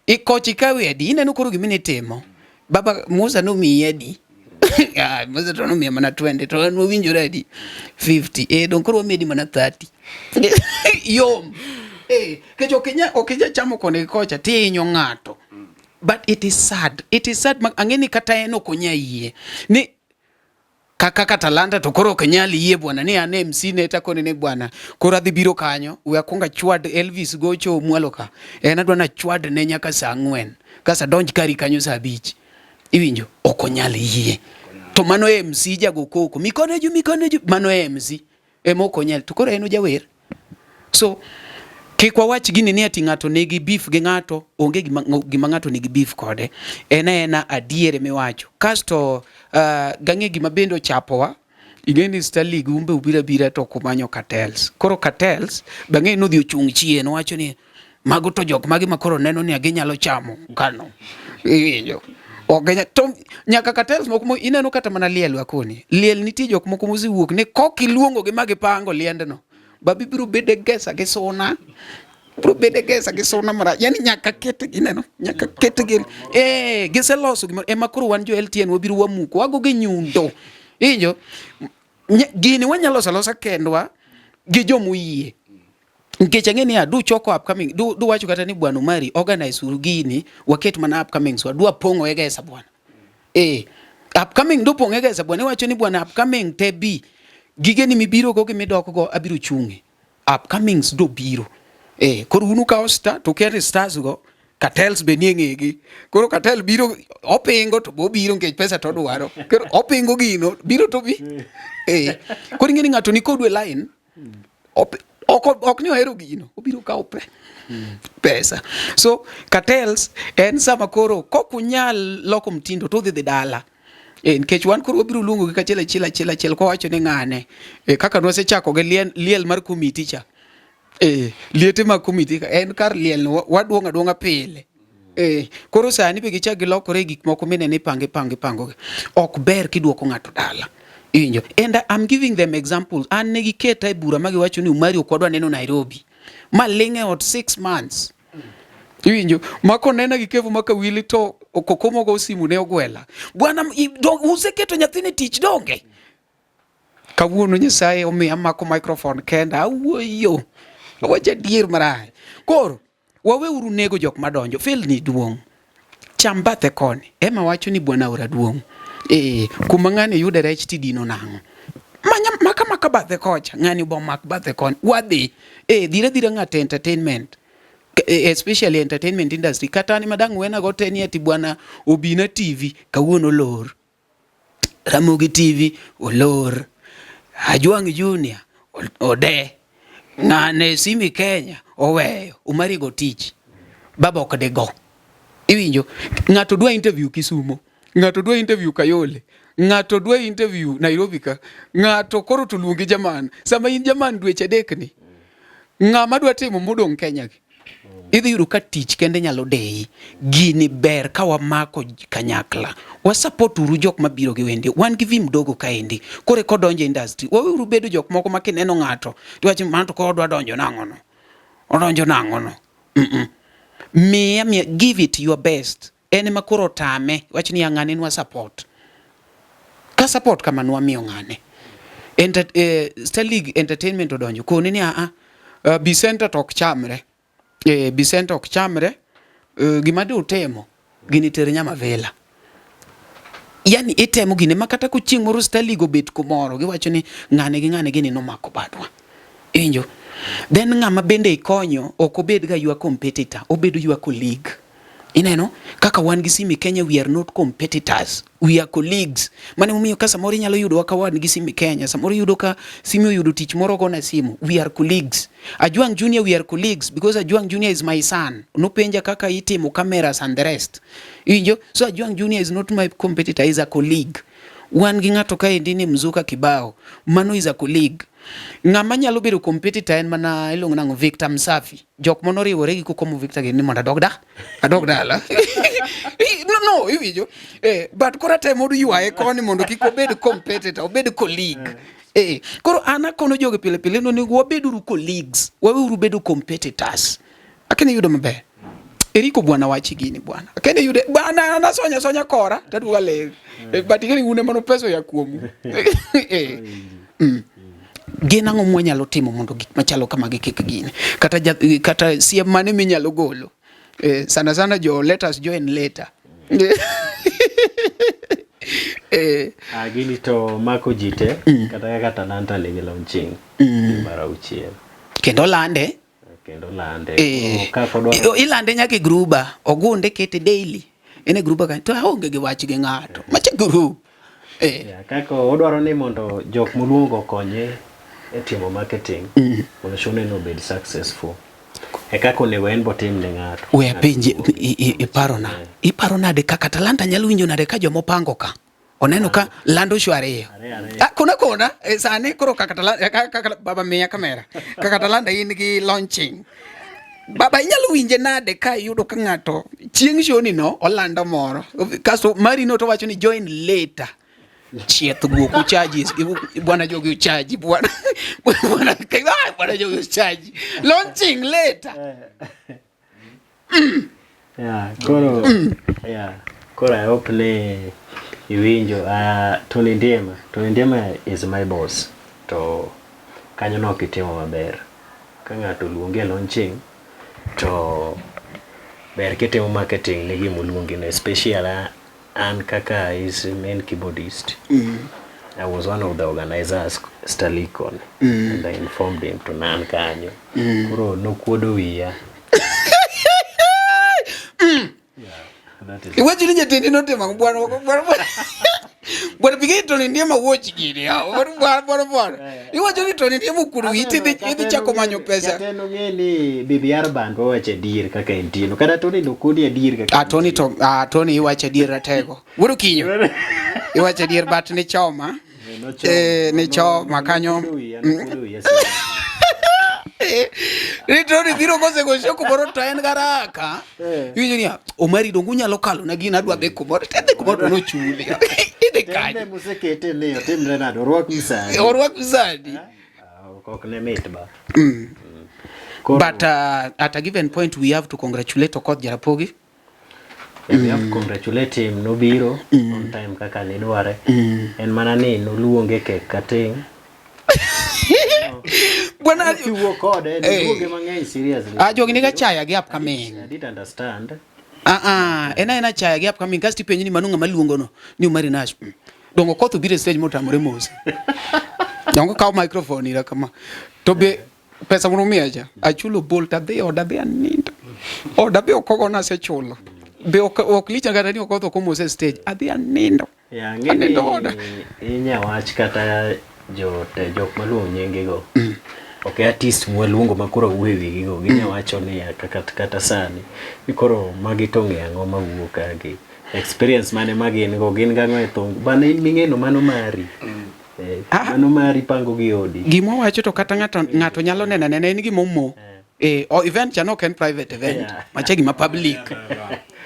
Ikochi kawe adi ineno koro gimini timo. Baba Musa no miyedi. Musa to no miya mana 20 to no winjo ready 50. Don koro medi mana 30. Yom. Kecho okija chamo kone kocha tinyo ng'ato. But it is sad. It is sad. Angeni kata eno konya yie. Ni kaka Talanta to koro kenyali yie bwana. Ni ane MC neta kone ne bwana. Kora dhi biro kanyo. Uya konga chwad Elvis gocho mwaloka. Nadwa na chwad ne nyaka saa 4. Kasa donj kari kanyo saa 5. Iwinjo. Okonyali yie. To mano MC jago koko. Mikone ju. Mano MC. Okonyali. To koro eno jawer. So, kikwa wach gini ni ati ng'ato nigi beef gi ng'ato, onge gima ng'ato nigi beef kode. Ena adiere miwacho. Kasto gang'e gima bendo chapowa, ingeni Star League umbe ubira to kumanyo cartels. Koro cartels, bang'e nodhi ochung' chien, wacho ni mago to jok magi makoro neno ni ginyalo chamo kano. Iwinjo. Ogenya to nyaka cartels moko ineno kata mana liel wakoni. Liel nitie jok moko mozi wuok ne kok iluongo gi magi pango liendno. Babi biro bede gesa gi sona. Mara. Yani nyaka kete gineno. Nyaka kete gin. Giseloso gimoro. Makoro wan jo LTN wabiro wamuko. Wago gi nyundo. Injo. Gini wanyalo losa kendwa gi jomuyie. Nikech ang'eni du choko upcoming. Du wacho kata ni bwana Umari organize uru gini waket mana upcoming so du apongo egesa bwana. Upcoming du pongo egesa bwana wacho ni bwana upcoming tebi. Gige ni mibiro go midoko go abiro chungi. Upcomings do biro. Koro unu ka star to carry stars go cartels be nie ng'egi. Koro cartel biro opingo to bobiro nikech pesa to dwaro. Koro opingo gino biro to bi. Koro ing'eni ng'ato ni kodwe line. Ok ni ohero gino, obiro kawo pesa. So cartels en sama koro kokunyal loko mtindo to dhi dala. Nikech wan koro wabiro luongo gi kachiel kowacho ni ng'ane. Kaka nwasechako gi liel mar komiti cha. Liete mag komiti en kar liel no waduonga pile. Koro sani be gichak gilokore gik moko minene pango. Ok ber kiduoko ng'ato dala. Injo. And I'm giving them examples. An negi keta e bura magi wacho ni Umari okwadwa neno Nairobi. Ma linge ot 6 months. Injo. Mako nena gi kevu maka wili to okokomo go simu ne ogwela. Bwana useketo nyathini tich donge. Kawuono Nyasaye omiya mako microphone kenda awuoyo. Wacha dier marach. Koro waweuru nego jok madonjo. Fil ni duong'. Cham bathe koni. Ema wacho ni bwana ora duong'. Kuma ng'ani yude rech tidino nang'o. Maka bathe kocha. Ng'ani bo mak bathe koni. Wadhi. Dhira ng'ate entertainment. Especially entertainment industry. Kata ni madang wena gote ni ati bwana Obina TV kawuono lor. Ramogi TV olor. Ajwang Junior ode. Ng'ane Simi Kenya oweyo. Umari go tich. Baba okade go. Iwinjo. Ng'ato dwa interview Kisumo. Ng'ato dwa interview Kayole. Ng'ato dwa interview Nairobi ka. Ng'ato koro tuluongi Jaman. Sama in Jaman dweche adek ni. Ng'ama dwa timo modong Kenya ki. Idhi yuru ka tich kende nyalo dei. Gini ber ka wamako kanyakla. Wasupport uru jok mabiro gi wende. Wan gi vi mdogo kaendi. Kore kodonjo industry. Waweuru bedo jok moko makineno ng'ato. Tiwachi manto kodwa donjo nang'ono. Odonjo nang'ono. Mia give it your best. Ene makoro tame. Wachi ni ng'ane nwa support. Ka support kama nwa miyo ng'ane. Star League Entertainment odonjo. Kone ni Bicenta tok chamre. Bicenta ok chamre. Gimade utemo. Gini tere nyama vela. Yani itemo gine makata kuching moro Star League obet kumoro. Giwacho ni ng'ane gini nomako badwa. Injo. Then ng'ama bende ikonyo okobed ga your competitor. Obedo your colleague. Ineno, kaka wan gi Simi Kenya, we are not competitors. We are colleagues. Mane umiyo ka samoro nyalo yudo waka wan gi Simi Kenya. Samoro yudo ka Simi yudo tich moro gona simu. We are colleagues. Ajwang Junior, we are colleagues because Ajwang Junior is my son. No penja kaka itimo cameras and the rest. Injo, so Ajwang Junior is not my competitor, he is a colleague. Wan gi ng'ato ka endini Mzuka Kibao. Mano is a colleague. Ng'ama nyalo bedo competitor en mana ilong nango Victor Msafi. Jok monoriwore gi kukomo Victor gi ni monda adogdala. No, iwijo. But kora time modu yuae koni mondo kiko bedo competitor, obedo colleague. Koro ana kono joge pile no ni wabedo colleagues, waweuru bedo competitors. Akene yudo maber. Eriko bwana wachi gini bwana. Akene yude bwana ana sonya kora tadwa le. But ngeni une mano peso ya kuomu. Gina ng'o mwanyalo timo mondo gik machalo kama gikik gini. Kata siem mane minyalo golo. Sana jo let us join later. Gini to mako jite kata talanta nigi launching mara uchiel. Kendo lande. Ilande nyake gruba. Ogunde kete daily. Ene gruba kan to aonge gi wach gi ng'ato. Mache group. Kako odwaro ni mondo jok muluongo konye e timo marketing mondo shone no bed successful. Kako ne wen botim ne ng'ato. We pinje iparona de kaka talanta nyalo winjo nade ka jomo pango ka. Oneno ka lando shware. Kuna sani koro kaka baba miya kamera. Kaka talanta in gi launching. Baba inyalo winje nade ka yudo ka ng'ato chieng' shoni no olando moro. Kaso mari no to wacho ni join later. Chieth guoku charges bwana jogi charge bwana jogi charge launching later. Koro I hope ne iwinjo. Tony Ndiema is my boss. To kanyo no kitimo maber. Ka ng'ato luonge launching to ber kitimo marketing ne gimo luongi ne special and kaka is main keyboardist. I was one of the organizers Star League and I informed him to nan kanyo. Kuro no kuodo wiya. That is Iwacho ni jatende notimo bwana bwana pige Tony Ndiema watch gini hao bwana iwacho ni Tony Ndiema kuru idhi chako manyo pesa. Jatendo ngeni bibi Arban wache dir kaka intino kada Tony lokodi dir kaka Tony iwacho dir ratego buru kinyo iwacho dir bat ni choma ni choma kanyo Tony biro kose go shoko boro to en garaka winjo ni Omari dongu nyalo kalo na gina adwa be kumoro tede kumoro no chuli Tende musekete leo timre nado orwak misani. Orwak misani. Kok ne mit ba. But at a given point we have to congratulate Okoth Jarapogi. We have to congratulate him no biro on time kaka ni dware. En mana ni no luonge ke kating. Bwana you work hard and luonge mang'eny seriously. Jogi ni ga chaya gi upcoming. I didn't understand. Ena chaya gi upcoming kasti penyi ni manunga maluongo no ni Omari Nash. Dongo Okoth biro stage motamore mos. Dongo kaw microphone ira kama. To be pesa murumia ja. Achulo bolt adhi oda be anindo. Oda be okogo na se chulo. Be oklicha gata ni Okoth okomose stage. Adhi anindo. Ya ngeni inya wach kata jok maluongo nyenge go. Okay, artist mwaluongo makoro uwewi gigo ginya wacho ni kata sani nikoro magi tonge ang'o mawuok agi experience mane magi ngo gin gang'o e thong bana in ming'eno mano mari mano mari pango gi odi gima wacho to kata ng'ato nyalo nena en gima omo event chano ken private event mache gima public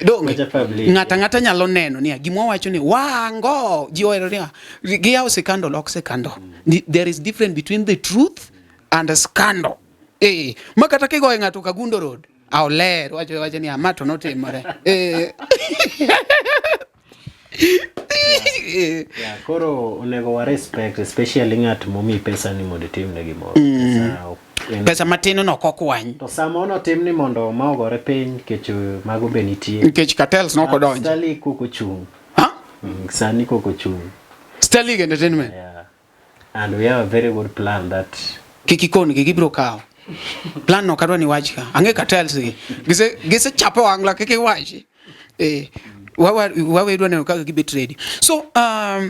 donge ng'ata nyalo neno ni gima wacho ni wango ji ohero ni gi yawo scandal ok scandal there is difference between the truth and a scandal. Makata kigoye ng'ato Kagundo Road. Aoler wacho ni amato notimore. Koro onego wa respect especially ng'at momi pesa ni mondo timne gimoro. Pesa matino no kokwany. To samo no timni mondo ma ogore piny kech mago benitie. Kech cartels no kodonjo. Stali koko chung. Sani koko chung. Stali entertainment. Yeah. And we have a very good plan that kikikoni kikibiro kao plan no kadwa ni wachka ange cartels gise chapo angla kikiwachi wawe dwa neno kaka gibit ready so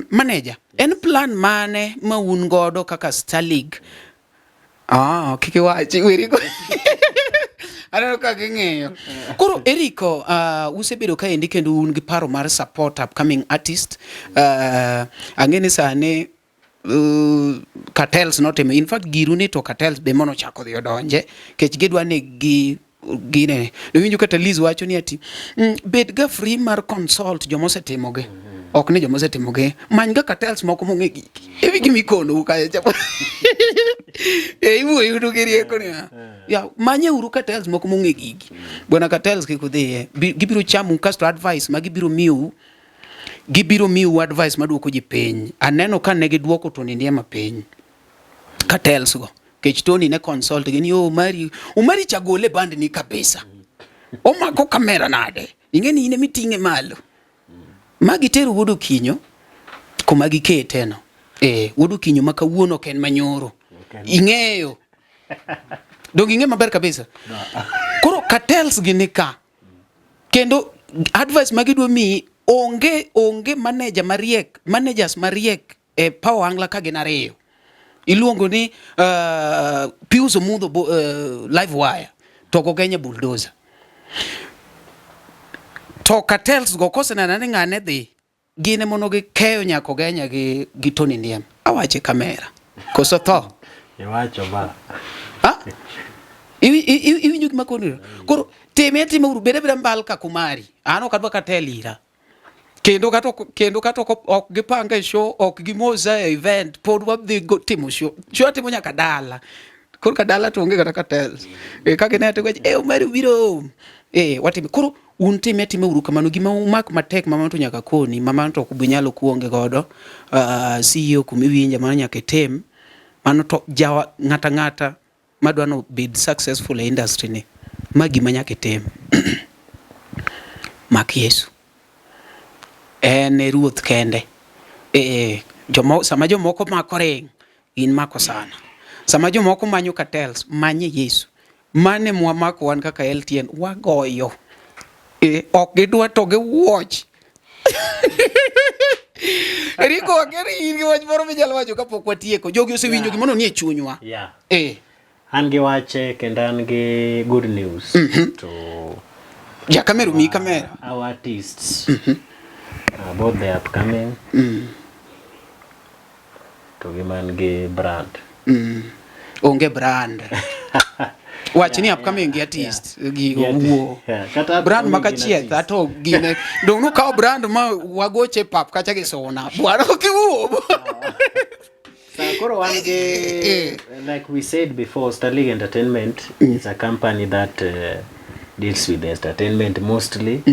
manager en plan mane ma un godo kaka Star League kikiwachi wirigo Ano kaka ng'eyo koro Eriko usebedo ka endi kendo un gi paro mar support upcoming artist angeni sane cartels notime in fact giruni to cartels be mono chako dhi odonje kech gidwa ne gine winjo kata Liz wacho ni ati bed ga free mar consult jomosetimoge ok ni jomosetimoge many ga cartels moko mong'e giki ewi gimikono ka chapo iwu yudo girieko ni ya manye uru cartels moko mong'e giki bwana cartels kikudhie gibiro chamu kasto advice ma gibiro miu advice maduoko ji piny aneno ka ne giduoko Tony Ndiema piny cartels go kech Tony ne consult gini Omari chagole band ni kabisa omako kamera nade ingeni ine mitinge malo magi teru wudu kinyo kuma gikete no wudu kinyo makawuono ken manyoro ing'eyo dongi ing'e maber kabisa koro cartels gini ka kendo advice magidwa mi onge managers mariek Power Angla ka gin ariyo iluongo ni Pius Omudho Live Wire to Gogenya Bulldozer to cartels go kosenana ni ng'ane dhi gine mono gi keyo nyako Gogenya gi Tony Ndiema awache kamera koso tho iwacho ba iwinjo gima koniro koro time uru bede mbal ka kumari ano kadwa katelira kendo kato ok gipanga show ok gimoza event pod wadhi timo show timo nyaka dala koro kadala to onge kata cartels ka ginete gwe Omari biro watime koro un time uru kamano gima umak matek mama to nyaka koni mama to kubunyalo kuonge godo CEO kumiwinja mana nyaka tem mano to jawa ng'ata madwano bid successful e industry ni magi manyaka tem mak Yesu en ruoth kende sama jomoko mako ring in mako sana sama jomoko manyo cartels manye Yesu mane mwamako wan kaka LTN wagoyo Ok gidwa to gi watch. Riko ageri in gi wach moro minyalo wacho kapok watieko. Jogi osewinjo gimono nie chunywa. Yeah. An gi wache kendo an gi good news to Jakameru mi kamera. Our artists about the upcoming to gi man gi brand. Onge brand. Watch ni upcoming artist gi wuo. Brand makachiel to gine dong no ka brand ma wagoche pap kacha gi sona. Bwaro ki wuo. Koro one day, like we said before, Starling Entertainment is a company that deals with entertainment mostly,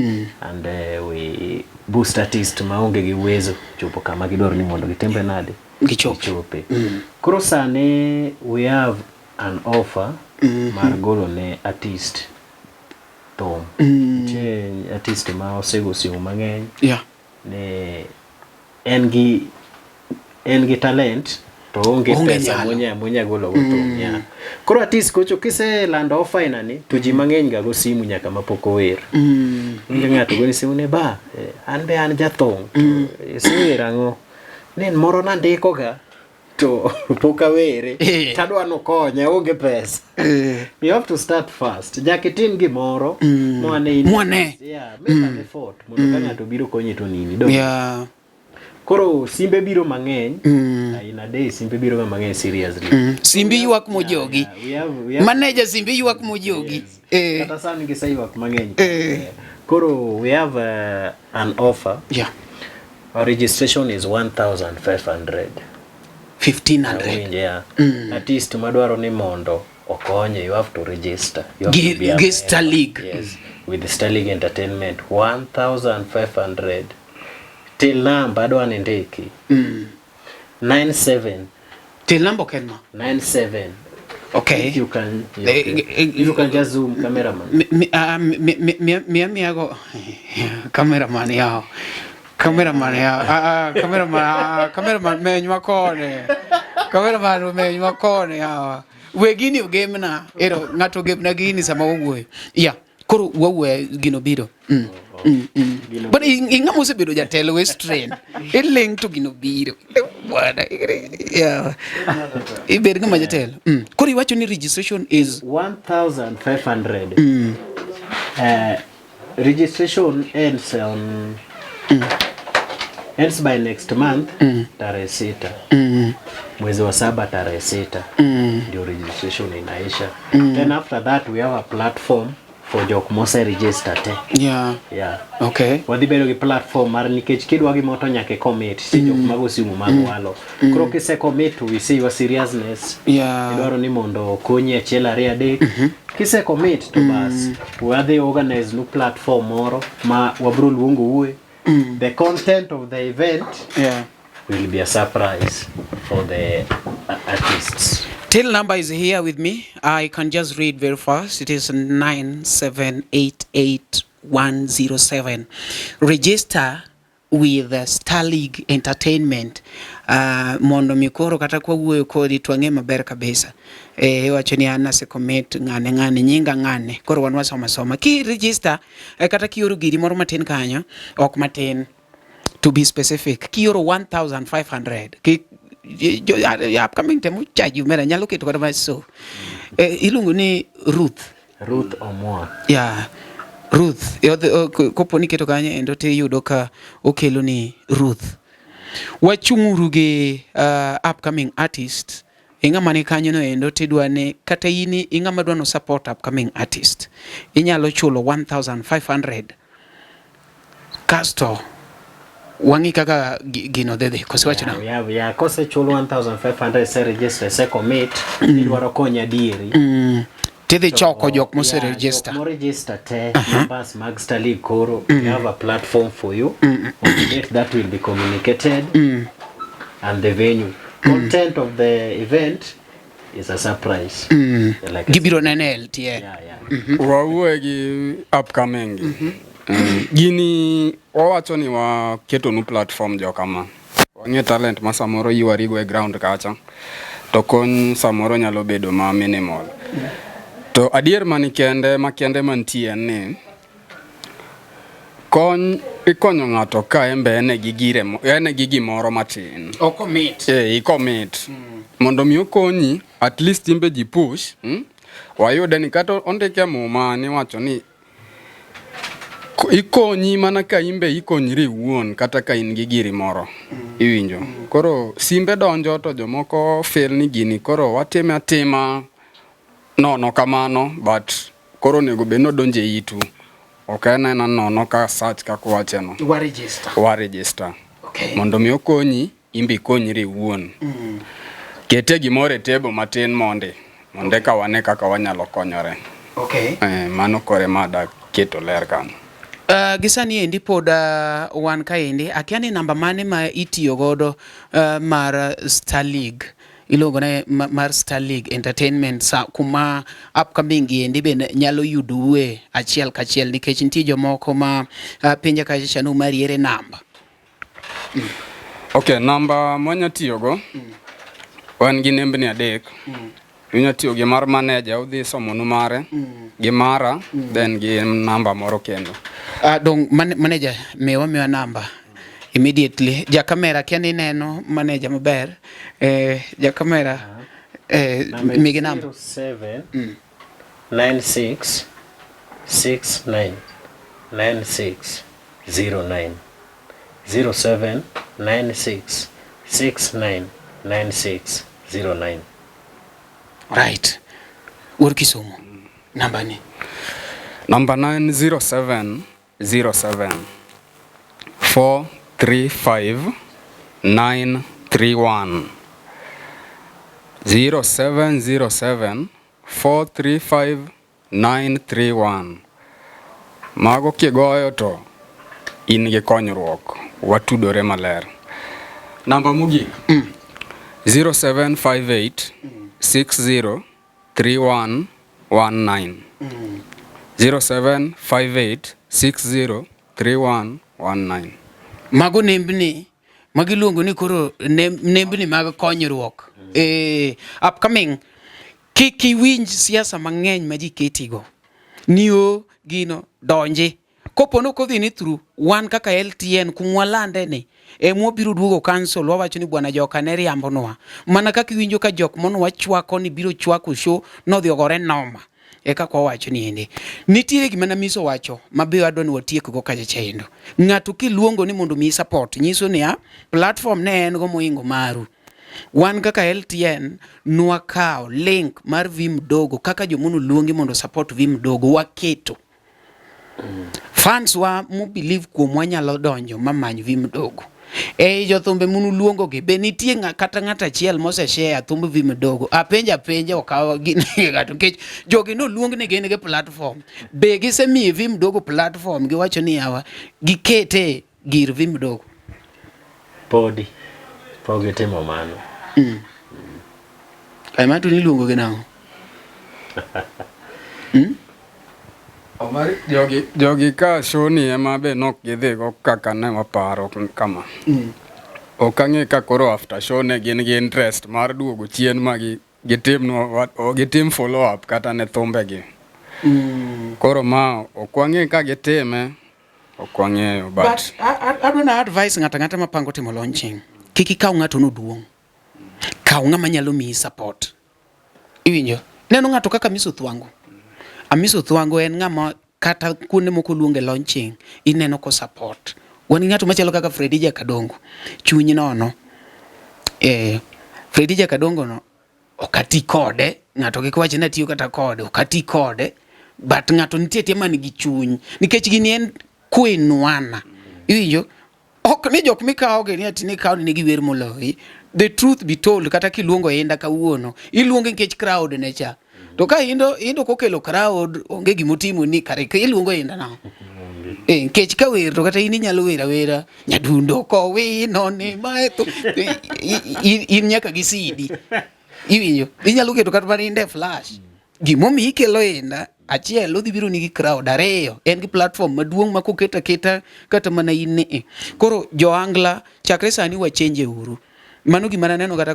and we boost artists maonge gi uwezo chopo kama gidwaro ni mondo gitembe nade gichope. Koro sane we have an offer mar golo ne artist Tom. Artist ma osego simu mang'eny. Ne en gi talent to onge pesa monya golo Tom. Koro artist kocho kise land offer inani to ji mang'eny ga go simu nyaka mapok ower. Ng'ato goni simu ne ba an be an jathong. Simu rango nen moro na ndiko ga to poka were tadwa no konya onge pesa. You have to start fast. Jaketin gimoro mwane make an effort mondo ng'ato biro konyi to nini do. Koro simbe biro mang'eny. In a day simbe biro mang'eny seriously. Simbi yuak mojogi. Manager simbi yuak mojogi. Kata sani gi sai yuak mang'eny. Koro we have an offer. Our registration is 1,500. 1,500. Artist madwaro ni mondo okonye, you have to register. You have to be a Starling. Yes, with the Starling Entertainment 1,500. Till now bado anendeki. 97. Till number kenma. 97. Okay. If you can just zoom cameraman. Me go cameraman yao. Cameraman menywa kone. Cameraman menywa kone yao. We gini game na ero ngato game na gini sama wuwe. Koro wuwe gino bido. But inga mose bido jatelo we strain. Link to gino bido. Bwana. Iber ngama jatelo. Koro iwacho ni registration is 1,500. Registration ends on ends by next month. Tarehe 6. Mwezi wa 7 tarehe 6. Ndio registration inaisha. Then after that we have a platform for jok mose register te. Okay. Wadhi bedo gi platform mar nikech kidwa gi moto nyake commit si jok mago simu mag walo. Koro kise commit we see your seriousness. Idwaro ni mondo konyi achiel ariyo adek. Kise commit to bas wadhi organize new platform moro ma wabro luongo uwe. The content of the event will be a surprise for the artists. Till number is here with me. I can just read very fast. It is 9788107. Register with Starling Entertainment. Mondo mikoro kata kwa uwe kodi tuange maber kabisa. Wacho ni ana se commit ngane nyinga ngane. Koro wanwa soma. Ki register kata ki yoru giri moro matin kanyo. Ok matin. To be specific. Ki yoru 1,500. Ki upcoming temu charge mera nyalo keto kata maso. Ilungu ni Ruth Omwa. Ruth. Kopo ni keto kanya endo te yudo ka okelo ni Ruth. Wachunguru gi upcoming artist. Inga mani kanyo no endo te duane kata ini inga madwano support upcoming artist. Inyalo chulo 1,500. Kasto wangi kaka gino dede kosi wacho na kose chulo 1,500 se register se commit idwaro konya dieri tedhi choko jok mose register mo register te members mag Starling koro we have a platform for you on the date that will be communicated and the venue content of the event is a surprise gibiro nene wauwe gi upcoming gini wawacho ni waketo nu platform jo kama wang'e talent ma samoro yiwarigo e ground kacha to kony samoro nyalo bedo ma minimal to adier makende mantie ni Kony ikonyo ng'ato ka embe ene gi gimoro matin. Okomit. Ikomit. Mondo mi okonyi, at least imbe ji push. Wayude ni kata ondike muma ni wacho ni ikonyi mana ka imbe ikonyri wuon kata ka in gi giri moro. Iwinjo. Koro simbe donjo to jomoko fail ni gini koro watime atima nono kamano, but koro nego beno donje itu. Okay, na nono ka search kako wacheno. Wa register. Okay. Mondo mi okonyi imbe konyri wuon. Kete gimoro e table matin monde ka wane kaka wanyalo konyore. Okay. Mano kore mada keto ler kan. Gisani endi pod wan ka endi akia ni namba mane ma itiyo godo mar Star League iluongo ne mar Star League Entertainment kuma upcoming endi be nyalo yudoe achiel kachiel nikech nitie jomoko ma pinja ka chanu mariere namba. Okay, namba mwanya tiyo go wan gi nembni adek. Unya tiyo gi mar manager udhi somonu mare gi mara then gi namba moro kendo. Dong manager mewa namba immediately. Ja kamera kia ni neno manager maber. Ja kamera migi namba 07 96 69 96 09 07 96 69 96 09. Right. Kisumu. Namba ni? Number 907 07 435 931 0707 435 931. Mago kigoyo to in gi konyruok watudore maler. Namba mugi 0758 60 3119 0758 60 3119. Mago nembni magiluongo ni koro nembni mag konyruok. Upcoming kiki winj siasa mang'eny ma ji ketigo niyo gino donji kopono kodhi ni through wan kaka LTN kumwalande ni mwabiro duogo council wawacho ni bwana joka ne riambonwa mana kaka winjo ka jok mono wachwako ni biro chwako show nodhi ogore noma kaka wawacho ni ende nitiere gima na miso wacho mabe adoni watiek go kacha chendo ng'ato kiluongo ni mondo mi support nyiso ni platform ne en go moingo maru. Wan kaka LTN nwakao link mar Vimdogo kaka jomono luongi mondo support Vimdogo waketo fans wa mu believe kuom wanyalo donjo mamany Vimdogo. Jothumbe munu luongo gi be nitie kata ng'ata achiel mose share thumbe Vimdogo apenja okawa gin gato kech jogi no luong ne gin ge platform be gisemiye Vimdogo platform giwacho ni yawa gikete gir Vimdogo Podi timo mano. Kaima tu ni luongo gi nango. Omari jogi ka show ni ema be nok gidhi go kaka ne waparo kama. Okang'e ka koro after show ne gin gi interest mar duogo chien ma gitim follow up kata ne thumbe gi. Koro ma okwang'e ka gitime okwang'e but I don't advise ng'ata mapango timo launching kiki kaw ng'ato no duong. Kaw ng'ama nyalo mi support. Iwinjo? Neno ng'ato kaka Miso Thwango. Miso Thwango en ng'ama kata kuonde moko luonge launching ineno ko support. Wani ng'ato machalo kaka Fredija Kadongo. Chunyi nono. Fredija Kadongo no okati kode, ng'ato kikwache na tiyo kata kode, okati kode, but ng'ato nitie man gi chuny nikech gini en kwenwana. Iwinjo? Ok ni jok mikawo ge ni atini kawo ni giwer moloi. The truth be told kata kiluongo enda kawuono iluongo nikech crowd ne cha to ka indo kokelo crowd onge gimotimo ni kare iluongo enda na nikech ka wer to kata in inyalo wera nyadundo ko wino ni mae to in nyaka gi CD iwinjo inyalo keto kata marinde flash gimomi ikelo enda achiel odhi biro nigi crowd ariyo en gi platform maduong' ma koketa kata mana in ne koro joangla chakre sani wachenje uru. Mano gima naneno kata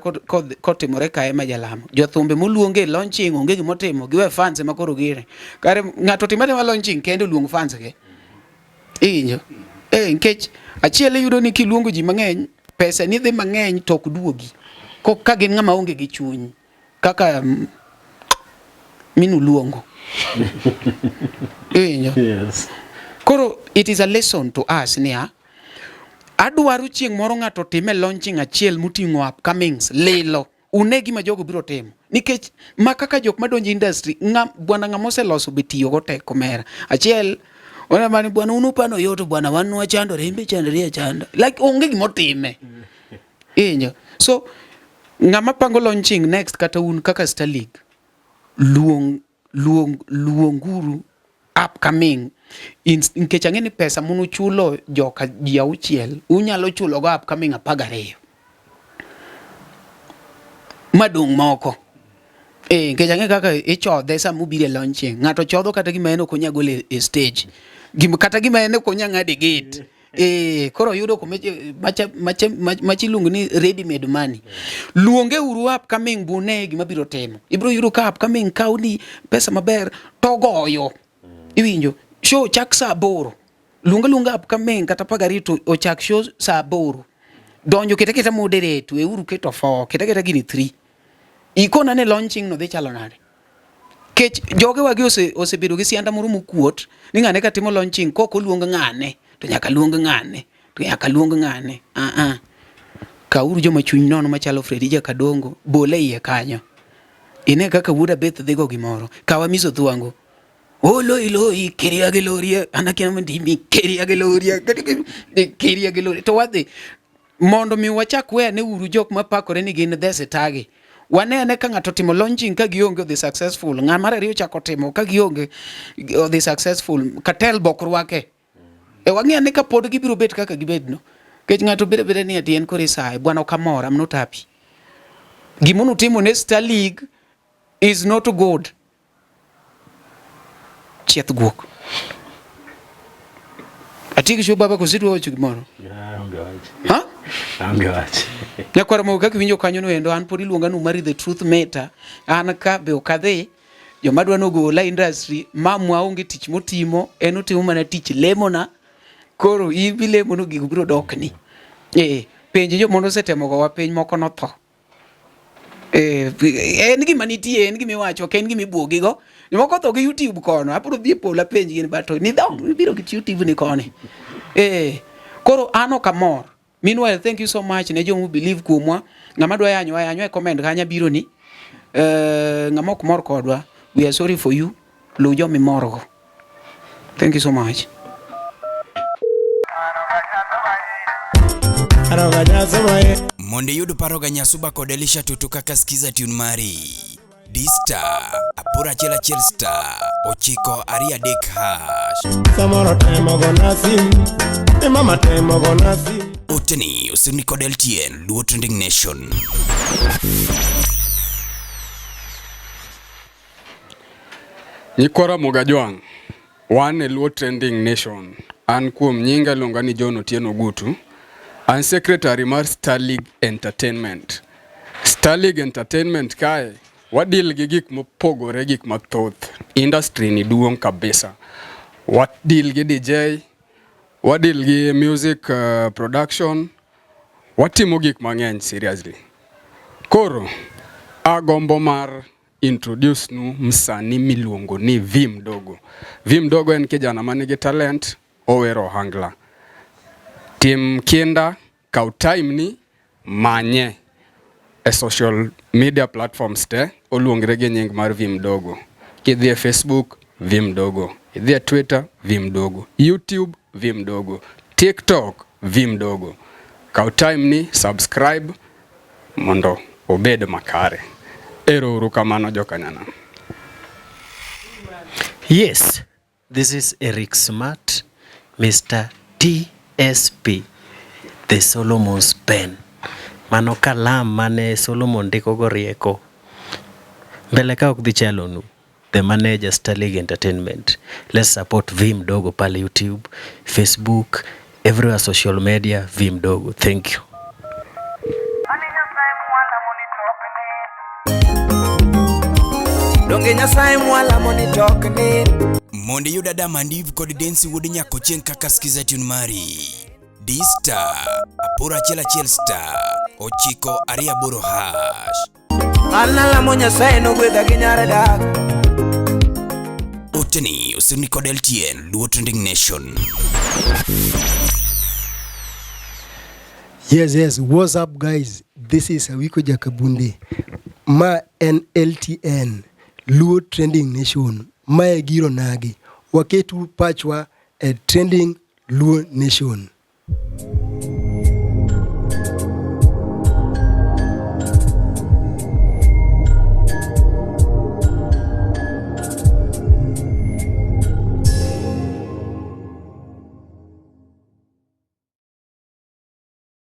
kotimore kae majalamo jothumbe moluonge launching onge gimotimo giwe fans ma koro gire kare ng'ato timane ma launching kendo luong fans ke Inyo. Nkech achiel yudo ni kiluongo ji mang'eny, pesa ni dhi mang'eny to ok duogi. Ka gin ng'ama onge gi chuny kaka minu luongo. Inyo. Yes. Koro it is a lesson to us niya, adwaro chieng' moro ng'ato time launching achiel muting'o upcomings lilo. Une gima jogo biro timo. Nikech ma kaka jok madonjo industry, bwana ng'ama oseloso betiyo go teko mera. Achiel, ona mani bwana unupano yoto bwana wanu wachando rembe chandri achanda. Like onge gima otime. Inyo. So ng'ama pango launching next kata un kaka Star League. Luonguru upcoming. Nkech ang'eni pesa munu chulo joka ji auchiel, unyalo chulo go upcoming 12. Madung moko. Nkech ang'e kaka ichodhe sa mubire launching. Ng'ato chodho kata gima eno konya gole e stage. Kata gima eno konya ng'ade gate. Koro yudo machi lungu ni ready made money. Luonge uru upcoming bune gima biro temo. Ibro yudo ka upcoming kauni pesa maber togoyo. Iwinjo. Show chak saa 8. Lunga upcoming kata pagarito ochak show saa 8. Donjo kita moderate we uru keto 4 kita gini 3. Ikona ne launching no dhi chalo nade. Kech joge wagi osebedo gi sianda moro mukuot ni ng'ane ka timo launching kok oluong ng'ane to nyaka luong ng'ane to nyaka luong ng'ane. Ka uru joma chuny nono machalo Fredija Kadongo bole iye kanyo. Ine kaka wuda beth dhigo gimoro. Kawa miso thuango. Loi keria geloria anakia mandimi keria geloria to wadhi mondo mi wachak we ne uru jok mapakore ni gin dhese tage. Wane ka ng'ato timo launching ka gionge the successful, ng'a mar ariyo chako timo ka gionge the successful, katel bokrwake. Wang'e ne ka pod gibiro bet kaka gibedno. Kech ng'ato bede ni atien kore sai, bwana okamora, I'm not happy. Gimunu timo ne Star League is not good. Chieth guok. Atiki sho baba kositu wacho gimoro. Ha? Angewach. Nyakwara mo kaka winjo kanyo no endo an podi luonga nu mari the truth matter. An ka be okadhe jomadwa no gola industry mamwa onge tich motimo en otimo mana tich lemona. Koro ibi lemo no gigo biro dokni. Penje jo mondo setemo go wapeny moko no tho. En gima nitie, en gima iwacho, en gima ibuogi go. Moko tho gi YouTube kono, apuro dhi pola penji gin bato ni dong biro gi YouTube ni koni. Koro ano kamor. Meanwhile, thank you so much ne jomu believe kuomwa. Ng'ama dwa yanyo e comment kanya biro ni. Ng'ama ok mor kodwa, we are sorry for you. Lu jo mi morgo. Thank you so much. Monde yudu paroga nyasuba kodelisha tutu kaka skiza tune mari. Dista, apura chela star, ochiko aria dek hash. Samoro temo gonasim, mama temo gonasim. Oteni, usini kodel tien, Luo Trending Nation. Nyikora Mogajwang, wan e Luo Trending Nation. An kuom nyinga luonga ni John Otieno Gutu. An secretary mar Star League Entertainment. Star League Entertainment kae wadil gi gik mopogore gik mathoth. Industry ni duong kabisa. Wadil gi DJ, wadil gi music production, watimo gik mang'eny seriously. Koro agombo mar introduce nu msanii miluongo ni Vim Dogo. Vim Dogo en kijana manigi talent, owero ohangla. Tim kinda kaw time ni manye e social media platforms te oluongre gi nying mar Vim Dogo. Kidhi e Facebook, Vim Dogo. Idhi e Twitter, Vim Dogo. YouTube, Vim Dogo. TikTok, Vim Dogo. Kaw time ni subscribe mondo obed makare. Ero uru kamano jokanyana. Yes, this is Eric Smart, Mr. TSP, the Solomon's Pen. Mano kalam mane Solomon ndiko go rieko. Mbele ka ok dhi chalo nu. The manager Star League Entertainment. Let's support Vim Dogo pale YouTube, Facebook, everywhere social media, Vim Dogo. Thank you. Donge nyasaye mwala moni tokni. Monde yuda Damandiv kod Densi Wood nyako chien kaka skiza tune mari. D-Star, apura chela star, ochiko aria boro hash. Alala monya say no gwedha ginyare dak. Oteni, usini kod LTN, Luo Trending Nation. Yes, what's up guys? This is Awiko Jakabundi. Ma NLTN, Luo Trending Nation. Ma giro nagi. Waketu pachwa a trending Luo Nation.